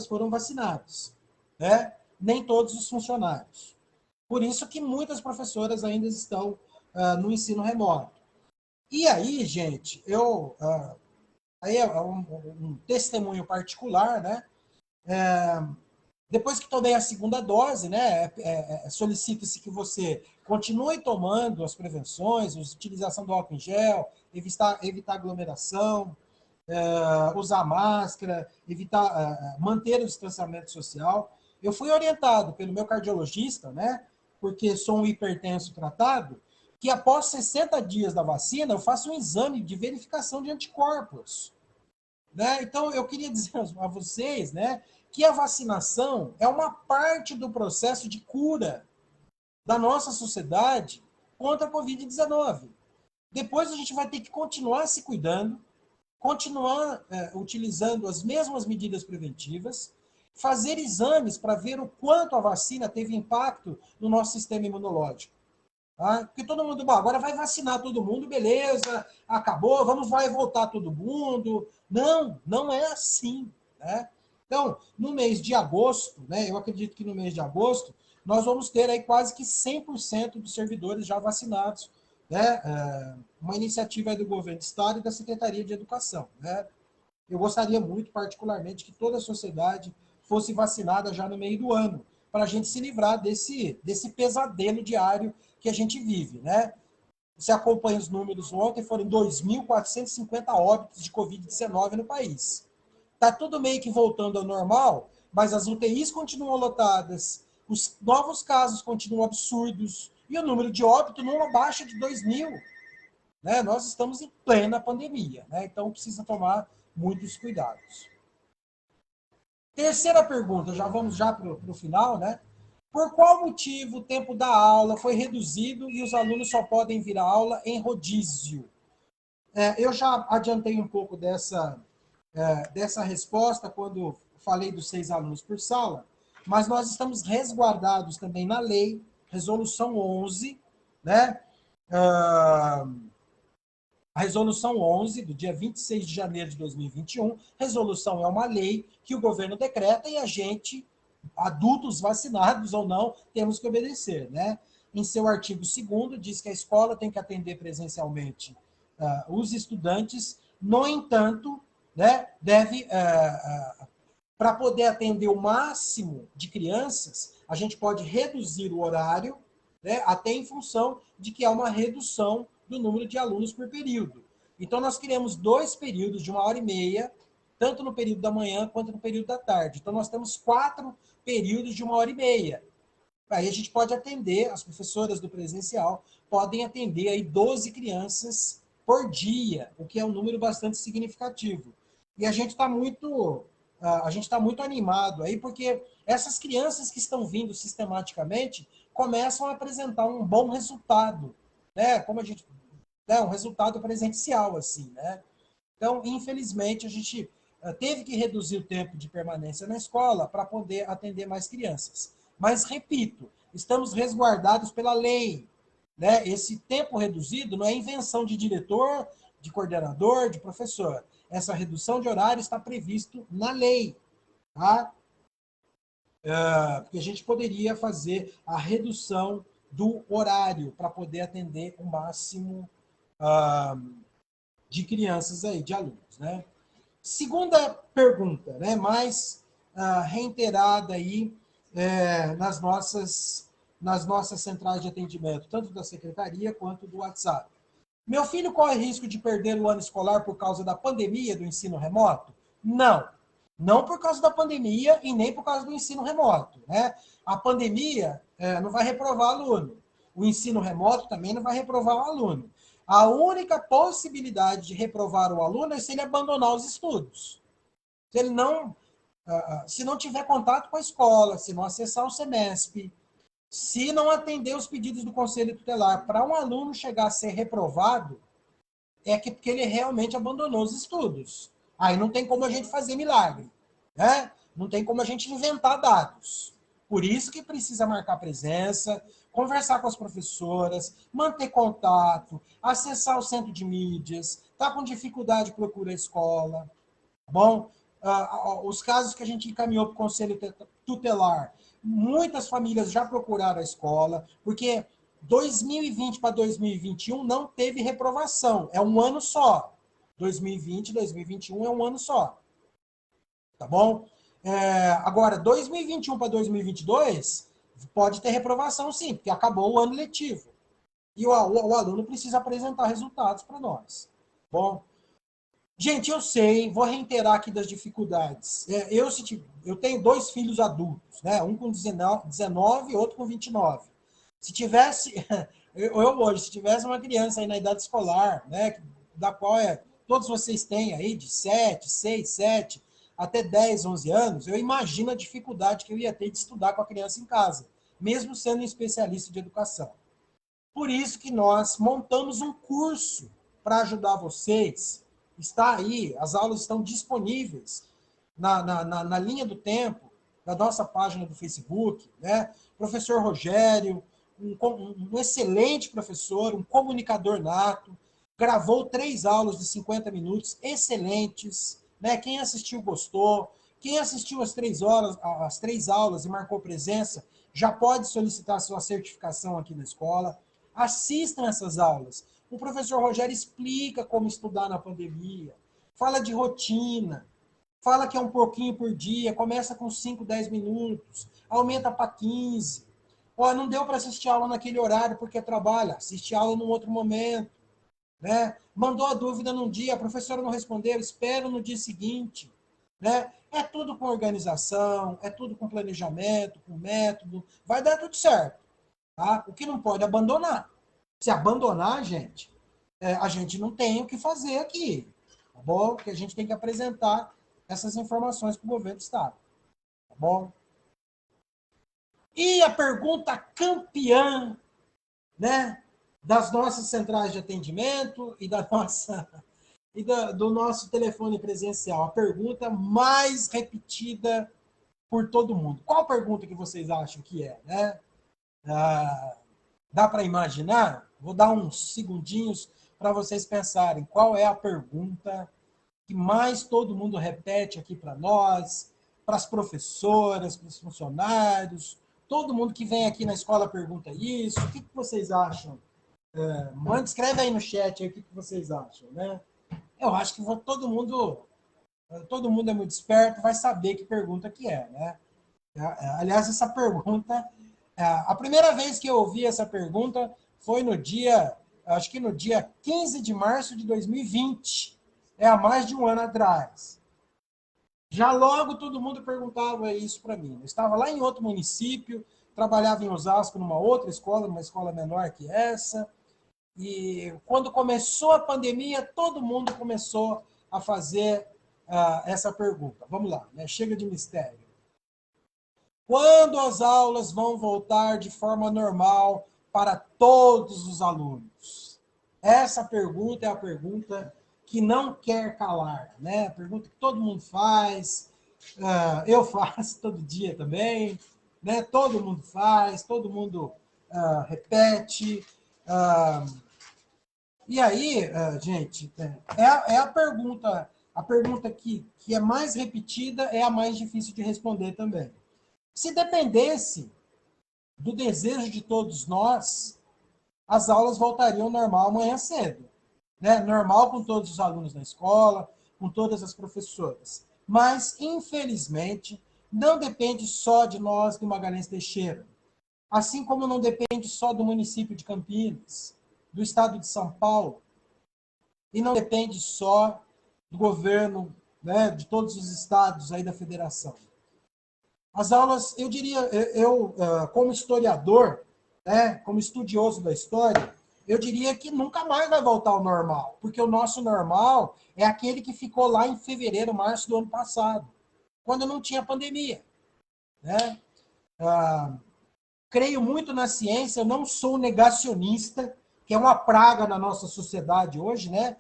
foram vacinados, né? Nem todos os funcionários. Por isso que muitas professoras ainda estão no ensino remoto. E aí, gente, aí é um testemunho particular, né? Depois que tomei a segunda dose, né, solicita-se que você continue tomando as prevenções, a utilização do álcool em gel, evitar aglomeração, usar máscara, manter o distanciamento social. Eu fui orientado pelo meu cardiologista, né, porque sou um hipertenso tratado, que após 60 dias da vacina, eu faço um exame de verificação de anticorpos. Né? Então, eu queria dizer a vocês, né, que a vacinação é uma parte do processo de cura da nossa sociedade contra a Covid-19. Depois a gente vai ter que continuar se cuidando, continuar utilizando as mesmas medidas preventivas, fazer exames para ver o quanto a vacina teve impacto no nosso sistema imunológico. Tá? Porque todo mundo, bom, agora vai vacinar todo mundo, beleza, acabou, vai voltar todo mundo. Não, não é assim. Né? Então, no mês de agosto, né, eu acredito que no mês de agosto, nós vamos ter aí quase que 100% dos servidores já vacinados. Né? Uma iniciativa aí do governo do estado e da Secretaria de Educação. Né? Eu gostaria muito, particularmente, que toda a sociedade fosse vacinada já no meio do ano, para a gente se livrar desse pesadelo diário que a gente vive. Né? Você acompanha os números ontem, foram 2.450 óbitos de Covid-19 no país. Está tudo meio que voltando ao normal, mas as UTIs continuam lotadas, os novos casos continuam absurdos, e o número de óbitos não abaixa de 2.000. Né? Nós estamos em plena pandemia, né? Então precisa tomar muitos cuidados. Terceira pergunta, já vamos para o final, né? Por qual motivo o tempo da aula foi reduzido e os alunos só podem vir à aula em rodízio? Eu já adiantei um pouco dessa resposta quando falei dos 6 alunos por sala, mas nós estamos resguardados também na lei, resolução 11, né? A resolução 11, do dia 26 de janeiro de 2021, resolução é uma lei que o governo decreta e a gente, adultos vacinados ou não, temos que obedecer. Né? Em seu artigo 2º, diz que a escola tem que atender presencialmente os estudantes, no entanto, né, para poder atender o máximo de crianças, a gente pode reduzir o horário, né, até em função de que há uma redução do número de alunos por período. Então, nós criamos 2 períodos de 1h30, tanto no período da manhã quanto no período da tarde. Então, nós temos 4 períodos de 1h30. Aí a gente pode atender, as professoras do presencial podem atender aí 12 crianças por dia, o que é um número bastante significativo. E a gente está muito animado aí, porque essas crianças que estão vindo sistematicamente começam a apresentar um bom resultado, né? Como a gente, né? Um resultado presencial, assim, né? Então, infelizmente, a gente teve que reduzir o tempo de permanência na escola para poder atender mais crianças. Mas, repito, estamos resguardados pela lei. Né? Esse tempo reduzido não é invenção de diretor, de coordenador, de professor. Essa redução de horário está previsto na lei. Tá? Porque a gente poderia fazer a redução do horário para poder atender o máximo de crianças aí, de alunos. Né? Segunda pergunta, né, mais reiterada aí nas nossas centrais de atendimento, tanto da secretaria quanto do WhatsApp. Meu filho corre risco de perder o ano escolar por causa da pandemia do ensino remoto? Não. Não por causa da pandemia e nem por causa do ensino remoto, né? A pandemia não vai reprovar aluno. O ensino remoto também não vai reprovar o aluno. A única possibilidade de reprovar o aluno é se ele abandonar os estudos. Se ele não, se não tiver contato com a escola, se não acessar o SEMESP, se não atender os pedidos do Conselho Tutelar. Para um aluno chegar a ser reprovado, porque ele realmente abandonou os estudos. Aí não tem como a gente fazer milagre, né? Não tem como a gente inventar dados. Por isso que precisa marcar presença, conversar com as professoras, manter contato, acessar o centro de mídias, tá com dificuldade, procura a escola. Bom, os casos que a gente encaminhou para o Conselho Tutelar, muitas famílias já procuraram a escola, porque 2020 para 2021 não teve reprovação, é um ano só. 2020, 2021 é um ano só. Tá bom? Agora, 2021 para 2022 pode ter reprovação sim, porque acabou o ano letivo. E o aluno precisa apresentar resultados para nós. Bom, gente, eu sei, vou reiterar aqui das dificuldades. Eu tenho 2 filhos adultos, né? Um com 19 e outro com 29. Se tivesse, se tivesse uma criança aí na idade escolar, né? Da qual todos vocês têm aí de 7, 6, 7, até 10, 11 anos, eu imagino a dificuldade que eu ia ter de estudar com a criança em casa, mesmo sendo um especialista de educação. Por isso que nós montamos um curso para ajudar vocês. Está aí, as aulas estão disponíveis na linha do tempo, da nossa página do Facebook, né? Professor Rogério, um excelente professor, um comunicador nato, gravou 3 aulas de 50 minutos, excelentes, né? Quem assistiu gostou, quem assistiu as 3 aulas e marcou presença, já pode solicitar sua certificação aqui na escola. Assistam essas aulas. O professor Rogério explica como estudar na pandemia, fala de rotina, fala que é um pouquinho por dia, começa com 5, 10 minutos, aumenta para 15. Ó, não deu para assistir aula naquele horário porque trabalha, assiste aula num outro momento, né? Mandou a dúvida num dia, a professora não respondeu, espera no dia seguinte, né? É tudo com organização, é tudo com planejamento, com método, vai dar tudo certo, tá? O que não pode é abandonar. Se abandonar, gente, a gente não tem o que fazer aqui, tá bom? Porque a gente tem que apresentar essas informações para o governo do Estado, tá bom? E a pergunta campeã, né, das nossas centrais de atendimento e do nosso telefone presencial, a pergunta mais repetida por todo mundo. Qual pergunta que vocês acham que é, né? Dá para imaginar? Vou dar uns segundinhos para vocês pensarem qual é a pergunta que mais todo mundo repete aqui para nós, para as professoras, para os funcionários, todo mundo que vem aqui na escola pergunta isso. O que vocês acham? Escreve aí no chat aí o que vocês acham, né? Eu acho que todo mundo é muito esperto, vai saber que pergunta que é, né? Aliás, essa pergunta, a primeira vez que eu ouvi essa pergunta foi acho que no dia 15 de março de 2020, há mais de um ano atrás. Já logo todo mundo perguntava isso para mim. Eu estava lá em outro município, trabalhava em Osasco numa outra escola, uma escola menor que essa, e quando começou a pandemia, todo mundo começou a fazer essa pergunta. Vamos lá, né? Chega de mistério. Quando as aulas vão voltar de forma normal para todos os alunos? Essa pergunta é a pergunta que não quer calar, né? A pergunta que todo mundo faz, eu faço todo dia também, né? Todo mundo faz, todo mundo repete. E aí, gente, a pergunta que é mais repetida é a mais difícil de responder também. Se dependesse do desejo de todos nós, as aulas voltariam ao normal amanhã cedo, né? Normal com todos os alunos na escola, com todas as professoras. Mas, infelizmente, não depende só de nós do Magalhães Teixeira, assim como não depende só do município de Campinas, do estado de São Paulo, e não depende só do governo, né, de todos os estados aí da federação. As aulas, eu diria, como historiador, né, como estudioso da história, eu diria que nunca mais vai voltar ao normal, porque o nosso normal é aquele que ficou lá em fevereiro, março do ano passado, quando não tinha pandemia, né? Creio muito na ciência, eu não sou negacionista, que é uma praga na nossa sociedade hoje, né?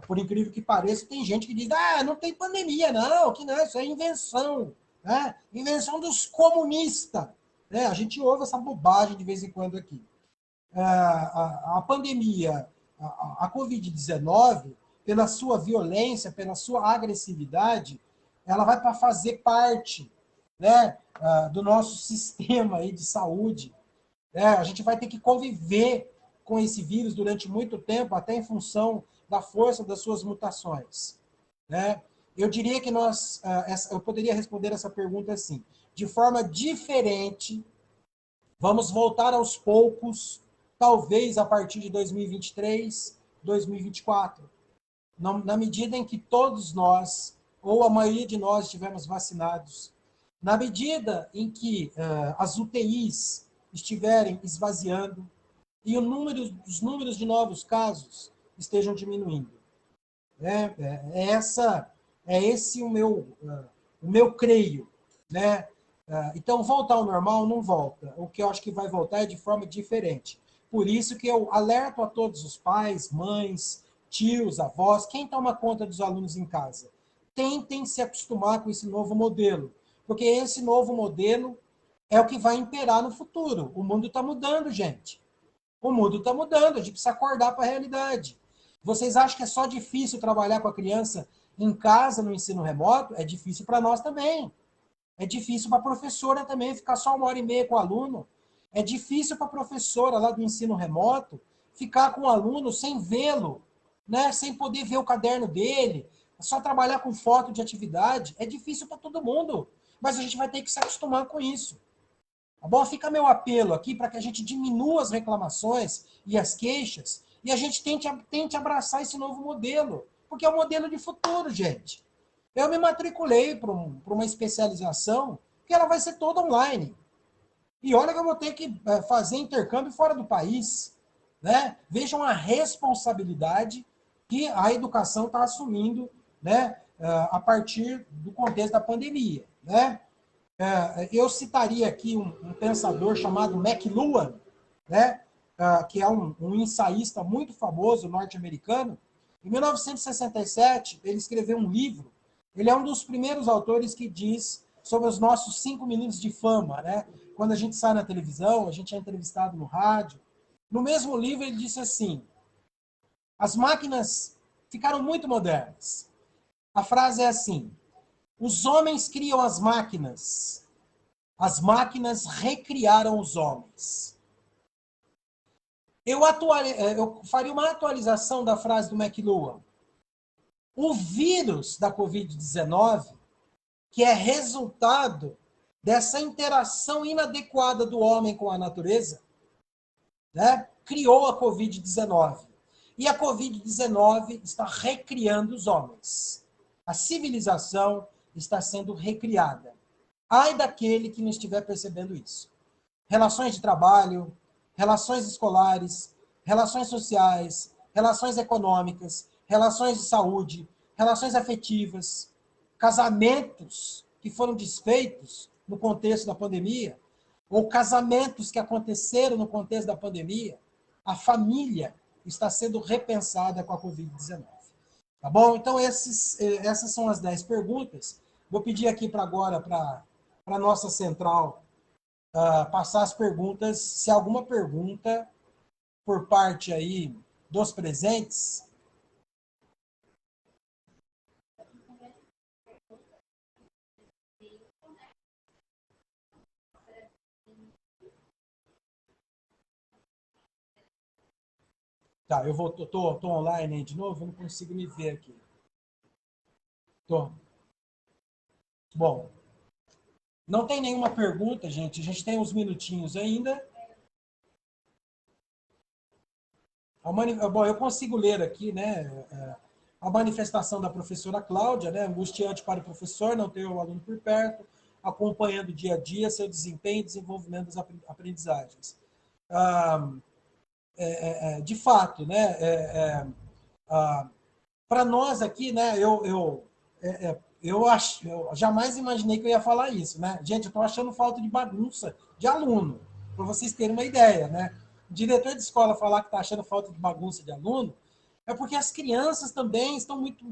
Por incrível que pareça, tem gente que diz, não tem pandemia, não, que não, isso é invenção, né? Invenção dos comunistas. Né? A gente ouve essa bobagem de vez em quando aqui. A pandemia, a Covid-19, pela sua violência, pela sua agressividade, ela vai para fazer parte, né, do nosso sistema aí de saúde. A gente vai ter que conviver com esse vírus durante muito tempo, até em função da força das suas mutações. Né? Eu diria que eu poderia responder essa pergunta assim, de forma diferente, vamos voltar aos poucos, talvez a partir de 2023, 2024, na medida em que todos nós, ou a maioria de nós, estivermos vacinados, na medida em que as UTIs estiverem esvaziando e os números de novos casos estejam diminuindo. É esse o meu creio. Né? Então, voltar ao normal não volta. O que eu acho que vai voltar é de forma diferente. Por isso que eu alerto a todos os pais, mães, tios, avós, quem toma conta dos alunos em casa. Tentem se acostumar com esse novo modelo, porque esse novo modelo é o que vai imperar no futuro. O mundo está mudando, gente. O mundo está mudando, a gente precisa acordar para a realidade. Vocês acham que é só difícil trabalhar com a criança em casa, no ensino remoto? É difícil para nós também. É difícil para a professora também ficar só 1h30 com o aluno. É difícil para a professora lá do ensino remoto ficar com o aluno sem vê-lo, né? Sem poder ver o caderno dele, só trabalhar com foto de atividade. É difícil para todo mundo, mas a gente vai ter que se acostumar com isso. Tá bom? Fica meu apelo aqui para que a gente diminua as reclamações e as queixas e a gente tente abraçar esse novo modelo, porque é o modelo de futuro, gente. Eu me matriculei para uma especialização que ela vai ser toda online. E olha que eu vou ter que fazer intercâmbio fora do país. Né? Vejam a responsabilidade que a educação está assumindo, né, a partir do contexto da pandemia. Né? Eu citaria aqui um pensador chamado McLuhan, né, que é um ensaísta muito famoso norte-americano. Em 1967, ele escreveu um livro. Ele é um dos primeiros autores que diz sobre os nossos 5 minutos de fama. Né? Quando a gente sai na televisão, a gente é entrevistado no rádio. No mesmo livro, ele disse assim, as máquinas ficaram muito modernas. A frase é assim, os homens criam as máquinas recriaram os homens. Eu faria uma atualização da frase do McLuhan. O vírus da Covid-19, que é resultado dessa interação inadequada do homem com a natureza, né, criou a Covid-19. E a Covid-19 está recriando os homens. A civilização está sendo recriada. Ai daquele que não estiver percebendo isso. Relações de trabalho, relações escolares, relações sociais, relações econômicas, relações de saúde, relações afetivas, casamentos que foram desfeitos no contexto da pandemia, ou casamentos que aconteceram no contexto da pandemia, a família está sendo repensada com a Covid-19. Tá bom? Então, essas são as 10 perguntas. Vou pedir aqui agora para a nossa central passar as perguntas. Se alguma pergunta por parte aí dos presentes. Tá, tô online aí de novo, eu não consigo me ver aqui. Tô. Bom, Não tem nenhuma pergunta, gente. A gente tem uns minutinhos ainda. Bom, eu consigo ler aqui, né? A manifestação da professora Cláudia, né? Angustiante para o professor não ter o aluno por perto, acompanhando dia a dia seu desempenho e desenvolvimento das aprendizagens. De fato, né? Para nós aqui, né? Eu jamais imaginei que eu ia falar isso, né? Gente, eu estou achando falta de bagunça de aluno, para vocês terem uma ideia, né? O diretor de escola falar que está achando falta de bagunça de aluno é porque as crianças também estão muito,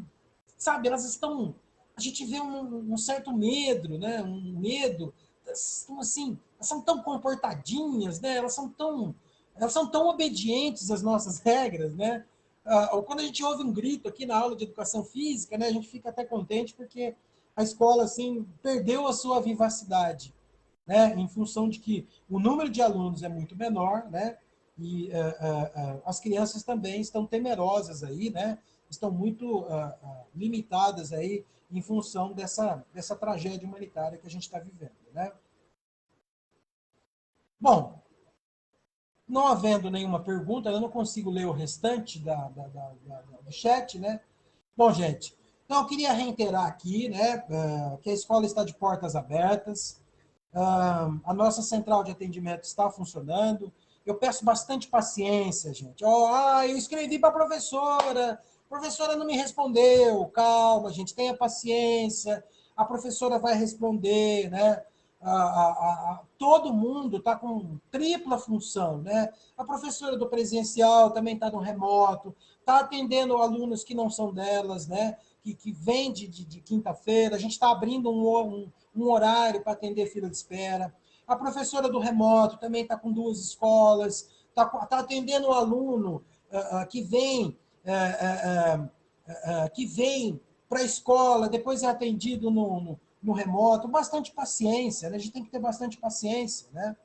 sabe? Elas estão, a gente vê um certo medo, né? Um medo, estão assim, elas são tão comportadinhas, né? Elas são tão obedientes às nossas regras, né? Quando a gente ouve um grito aqui na aula de educação física, né, a gente fica até contente porque a escola assim perdeu a sua vivacidade, né, em função de que o número de alunos é muito menor, né, e as crianças também estão temerosas aí, né, estão muito limitadas aí em função dessa tragédia humanitária que a gente está vivendo, né. Bom, não havendo nenhuma pergunta, eu não consigo ler o restante do chat, né? Bom, gente, então eu queria reiterar aqui, né, que a escola está de portas abertas, a nossa central de atendimento está funcionando. Eu peço bastante paciência, gente. Eu escrevi para a professora não me respondeu. Calma, gente, tenha paciência. A professora vai responder, né? Todo mundo está com tripla função, né? A professora do presencial também está no remoto, está atendendo alunos que não são delas, né? Que vêm de quinta-feira. A gente está abrindo um horário para atender fila de espera. A professora do remoto também está com 2 escolas, está atendendo o aluno que vem para a escola, depois é atendido no remoto. Bastante paciência, né? A gente tem que ter bastante paciência, né?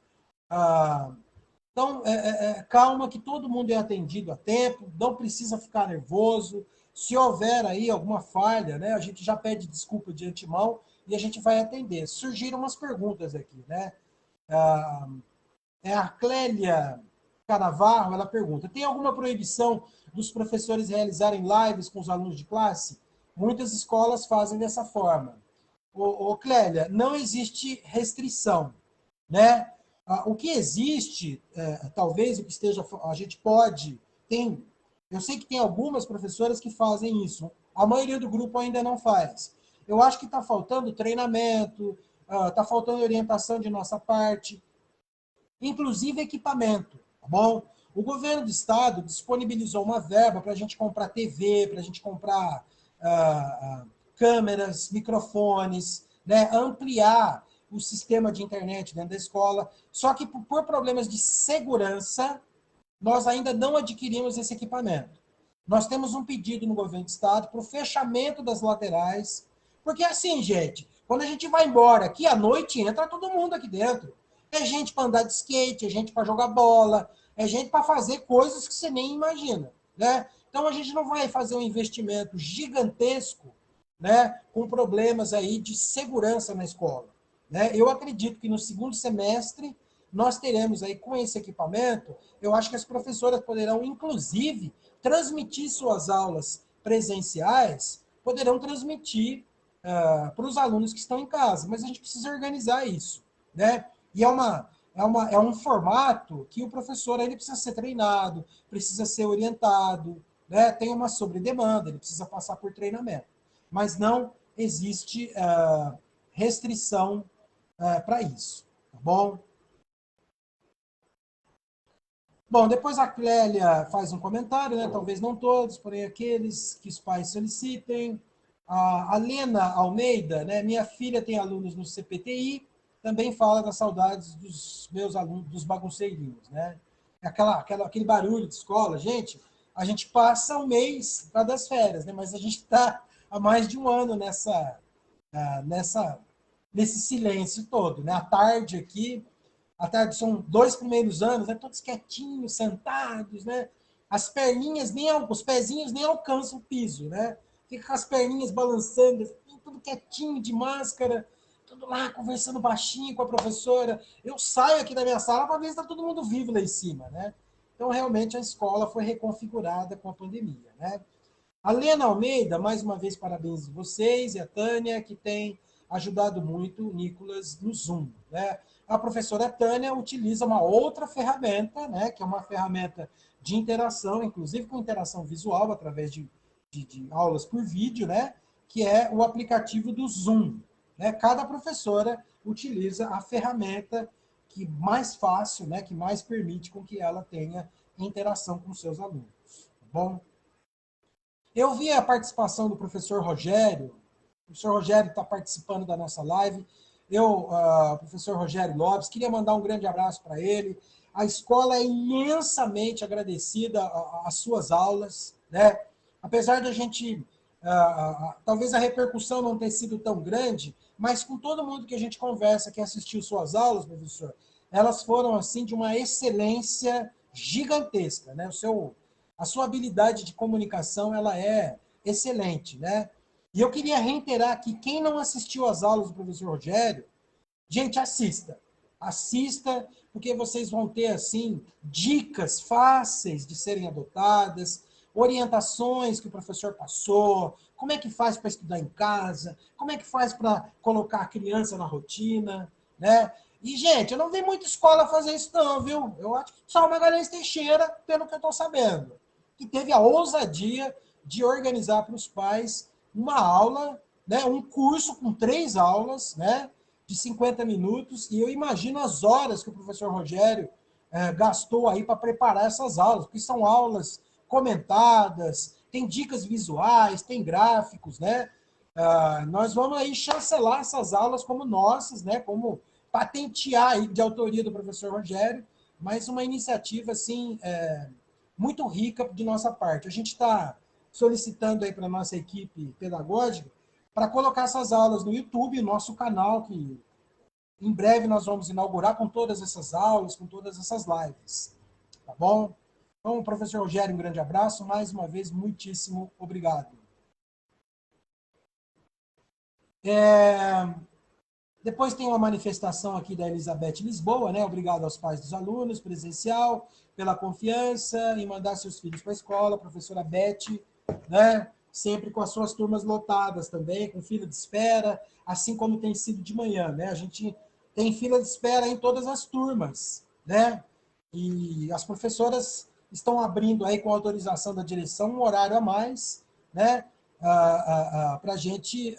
Então, calma que todo mundo é atendido a tempo, não precisa ficar nervoso. Se houver aí alguma falha, né, a gente já pede desculpa de antemão e a gente vai atender. Surgiram umas perguntas aqui, né? A Clélia Canavarro, ela pergunta, tem alguma proibição dos professores realizarem lives com os alunos de classe? Muitas escolas fazem dessa forma. Clélia, não existe restrição, né? O que existe, talvez o que esteja, a gente pode, eu sei que tem algumas professoras que fazem isso, a maioria do grupo ainda não faz. Eu acho que está faltando treinamento, está faltando orientação de nossa parte, inclusive equipamento, tá bom? O governo do estado disponibilizou uma verba para a gente comprar TV, para a gente comprar câmeras, microfones, né, ampliar o sistema de internet dentro da escola. Só que por problemas de segurança, nós ainda não adquirimos esse equipamento. Nós temos um pedido no governo do estado para o fechamento das laterais, porque assim, gente, quando a gente vai embora aqui à noite, entra todo mundo aqui dentro. É gente para andar de skate, é gente para jogar bola, é gente para fazer coisas que você nem imagina, né? Então a gente não vai fazer um investimento gigantesco, né, com problemas aí de segurança na escola, né? Eu acredito que no segundo semestre nós teremos aí com esse equipamento, eu acho que as professoras poderão inclusive transmitir suas aulas presenciais, poderão transmitir para os alunos que estão em casa, mas a gente precisa organizar isso, né? E é um formato que o professor ele precisa ser treinado, precisa ser orientado, né? Tem uma sobredemanda, ele precisa passar por treinamento. Mas não existe restrição para isso, tá bom? Bom, depois a Clélia faz um comentário, né? Talvez não todos, porém aqueles que os pais solicitem. A Lena Almeida, né? Minha filha tem alunos no CPTI, também fala das saudades dos meus alunos, dos bagunceirinhos, né? Aquele barulho de escola, gente, a gente passa um mês para das férias, né? Mas a gente está há mais de um ano nesse silêncio todo, né? À tarde aqui, à tarde são 2 primeiros anos, né? Todos quietinhos, sentados, né? As perninhas, os pezinhos nem alcançam o piso, né? Fica com as perninhas balançando, assim, tudo quietinho, de máscara, tudo lá conversando baixinho com a professora. Eu saio aqui da minha sala para ver se está todo mundo vivo lá em cima, né? Então, realmente, a escola foi reconfigurada com a pandemia, né? A Lena Almeida, mais uma vez, parabéns a vocês e a Tânia, que tem ajudado muito o Nicolas no Zoom, né? A professora Tânia utiliza uma outra ferramenta, né? Que é uma ferramenta de interação, inclusive com interação visual, através de aulas por vídeo, né? Que é o aplicativo do Zoom, né? Cada professora utiliza a ferramenta que mais fácil, né? Que mais permite com que ela tenha interação com seus alunos, tá bom? Eu vi a participação do professor Rogério. O professor Rogério está participando da nossa live. Professor Rogério Lopes, queria mandar um grande abraço para ele. A escola é imensamente agradecida às suas aulas, né? Apesar da gente, talvez a repercussão não tenha sido tão grande, mas com todo mundo que a gente conversa, que assistiu suas aulas, professor, elas foram, assim, de uma excelência gigantesca, né? A sua habilidade de comunicação, ela é excelente, né? E eu queria reiterar aqui, quem não assistiu às aulas do professor Rogério, gente, assista. Assista, porque vocês vão ter, assim, dicas fáceis de serem adotadas, orientações que o professor passou, como é que faz para estudar em casa, como é que faz para colocar a criança na rotina, né? E, gente, eu não vi muita escola fazer isso não, viu? Eu acho que só o Magalhães Teixeira, pelo que eu estou sabendo, que teve a ousadia de organizar para os pais uma aula, né, um curso com 3 aulas, né, de 50 minutos, e eu imagino as horas que o professor Rogério gastou aí para preparar essas aulas, porque são aulas comentadas, tem dicas visuais, tem gráficos, né? Nós vamos aí chancelar essas aulas como nossas, né, como patentear aí de autoria do professor Rogério, mas uma iniciativa, assim, muito rica de nossa parte. A gente está solicitando aí para a nossa equipe pedagógica para colocar essas aulas no YouTube, nosso canal, que em breve nós vamos inaugurar com todas essas aulas, com todas essas lives. Tá bom? Então, professor Rogério, um grande abraço. Mais uma vez, muitíssimo obrigado. Depois tem uma manifestação aqui da Elizabeth Lisboa, né? Obrigado aos pais dos alunos, presencial, pela confiança em mandar seus filhos para a escola, professora Beth, né? Sempre com as suas turmas lotadas também, com fila de espera, assim como tem sido de manhã, né? A gente tem fila de espera em todas as turmas, né? E as professoras estão abrindo aí com autorização da direção um horário a mais, né? Para a gente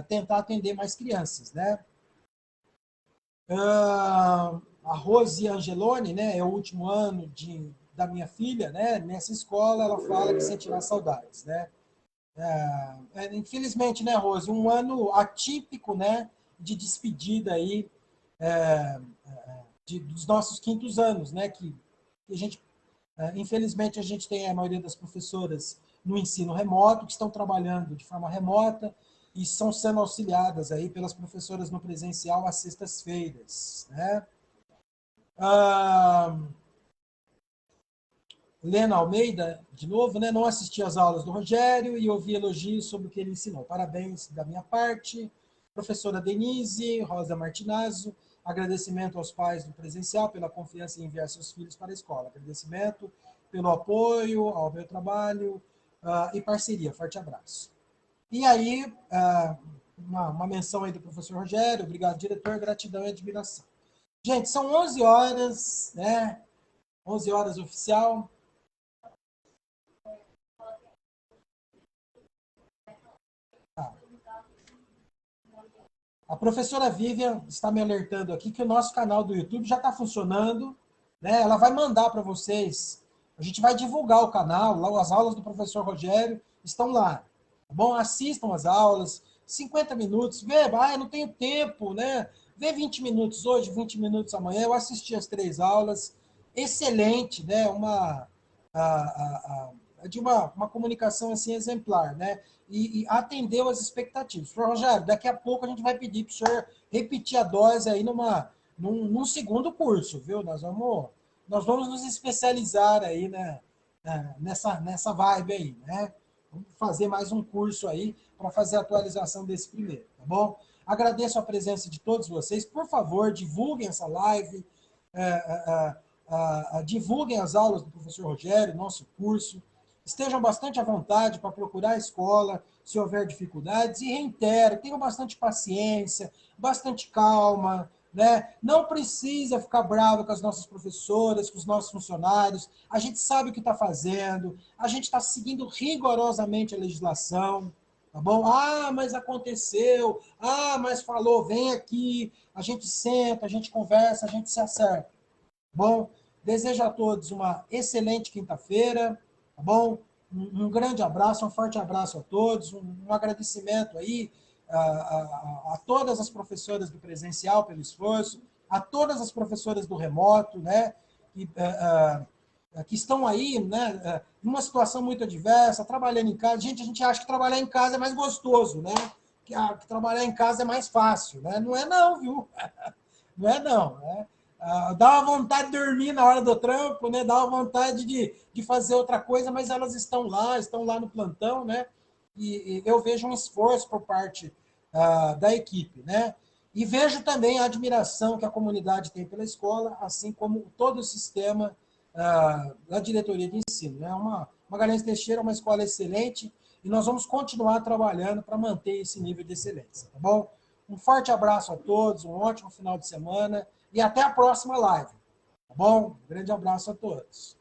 tentar atender mais crianças, né? A Rose Angeloni, né, é o último ano da minha filha, né, nessa escola, ela fala que sentirá saudades, né. Infelizmente, né, Rose, um ano atípico, né, de despedida aí dos nossos quintos anos, né, que a gente, infelizmente, a gente tem a maioria das professoras no ensino remoto, que estão trabalhando de forma remota, e estão sendo auxiliadas aí pelas professoras no presencial às sextas-feiras, né? Lena Almeida, de novo, né? Não assisti às aulas do Rogério e ouvi elogios sobre o que ele ensinou. Parabéns da minha parte. Professora Denise, Rosa Martinazzo, agradecimento aos pais do presencial pela confiança em enviar seus filhos para a escola. Agradecimento pelo apoio ao meu trabalho e parceria. Forte abraço. E aí, uma menção aí do professor Rogério, obrigado, diretor, gratidão e admiração. Gente, são 11 horas, né? 11 horas oficial. Tá. A professora Vivian está me alertando aqui que o nosso canal do YouTube já está funcionando, né? Ela vai mandar para vocês. A gente vai divulgar o canal, lá as aulas do professor Rogério estão lá. Tá bom? Assistam as aulas, 50 minutos, vê, eu não tenho tempo, né? Vê 20 minutos hoje, 20 minutos amanhã. Eu assisti as 3 aulas, excelente, né? De uma comunicação assim exemplar, né? E atendeu as expectativas. Professor Rogério, daqui a pouco a gente vai pedir para o senhor repetir a dose aí num segundo curso, viu? Nós vamos nos especializar aí, né? Nessa vibe aí, né? Vamos fazer mais um curso aí para fazer a atualização desse primeiro, tá bom? Agradeço a presença de todos vocês. Por favor, divulguem essa live, divulguem as aulas do professor Rogério, nosso curso. Estejam bastante à vontade para procurar a escola, se houver dificuldades. E reitero, tenham bastante paciência, bastante calma, né? Não precisa ficar bravo com as nossas professoras, com os nossos funcionários. A gente sabe o que está fazendo, a gente está seguindo rigorosamente a legislação. Tá bom? Ah, mas aconteceu. Ah, mas falou, vem aqui. A gente senta, a gente conversa, a gente se acerta. Bom, desejo a todos uma excelente quinta-feira, tá bom? Um grande abraço, um forte abraço a todos, um agradecimento aí a todas as professoras do presencial pelo esforço, a todas as professoras do remoto, né? Que estão aí, né? Numa situação muito adversa, trabalhando em casa. Gente, a gente acha que trabalhar em casa é mais gostoso, né? Que trabalhar em casa é mais fácil, né? Não é não, viu? Não é não, né? Dá uma vontade de dormir na hora do trampo, né? Dá uma vontade de fazer outra coisa, mas elas estão lá no plantão, né? E eu vejo um esforço por parte da equipe, né? E vejo também a admiração que a comunidade tem pela escola, assim como todo o sistema da diretoria de ensino, né? Uma Magalhães Teixeira é uma escola excelente e nós vamos continuar trabalhando para manter esse nível de excelência, tá bom? Um forte abraço a todos, um ótimo final de semana e até a próxima live. Tá bom? Um grande abraço a todos.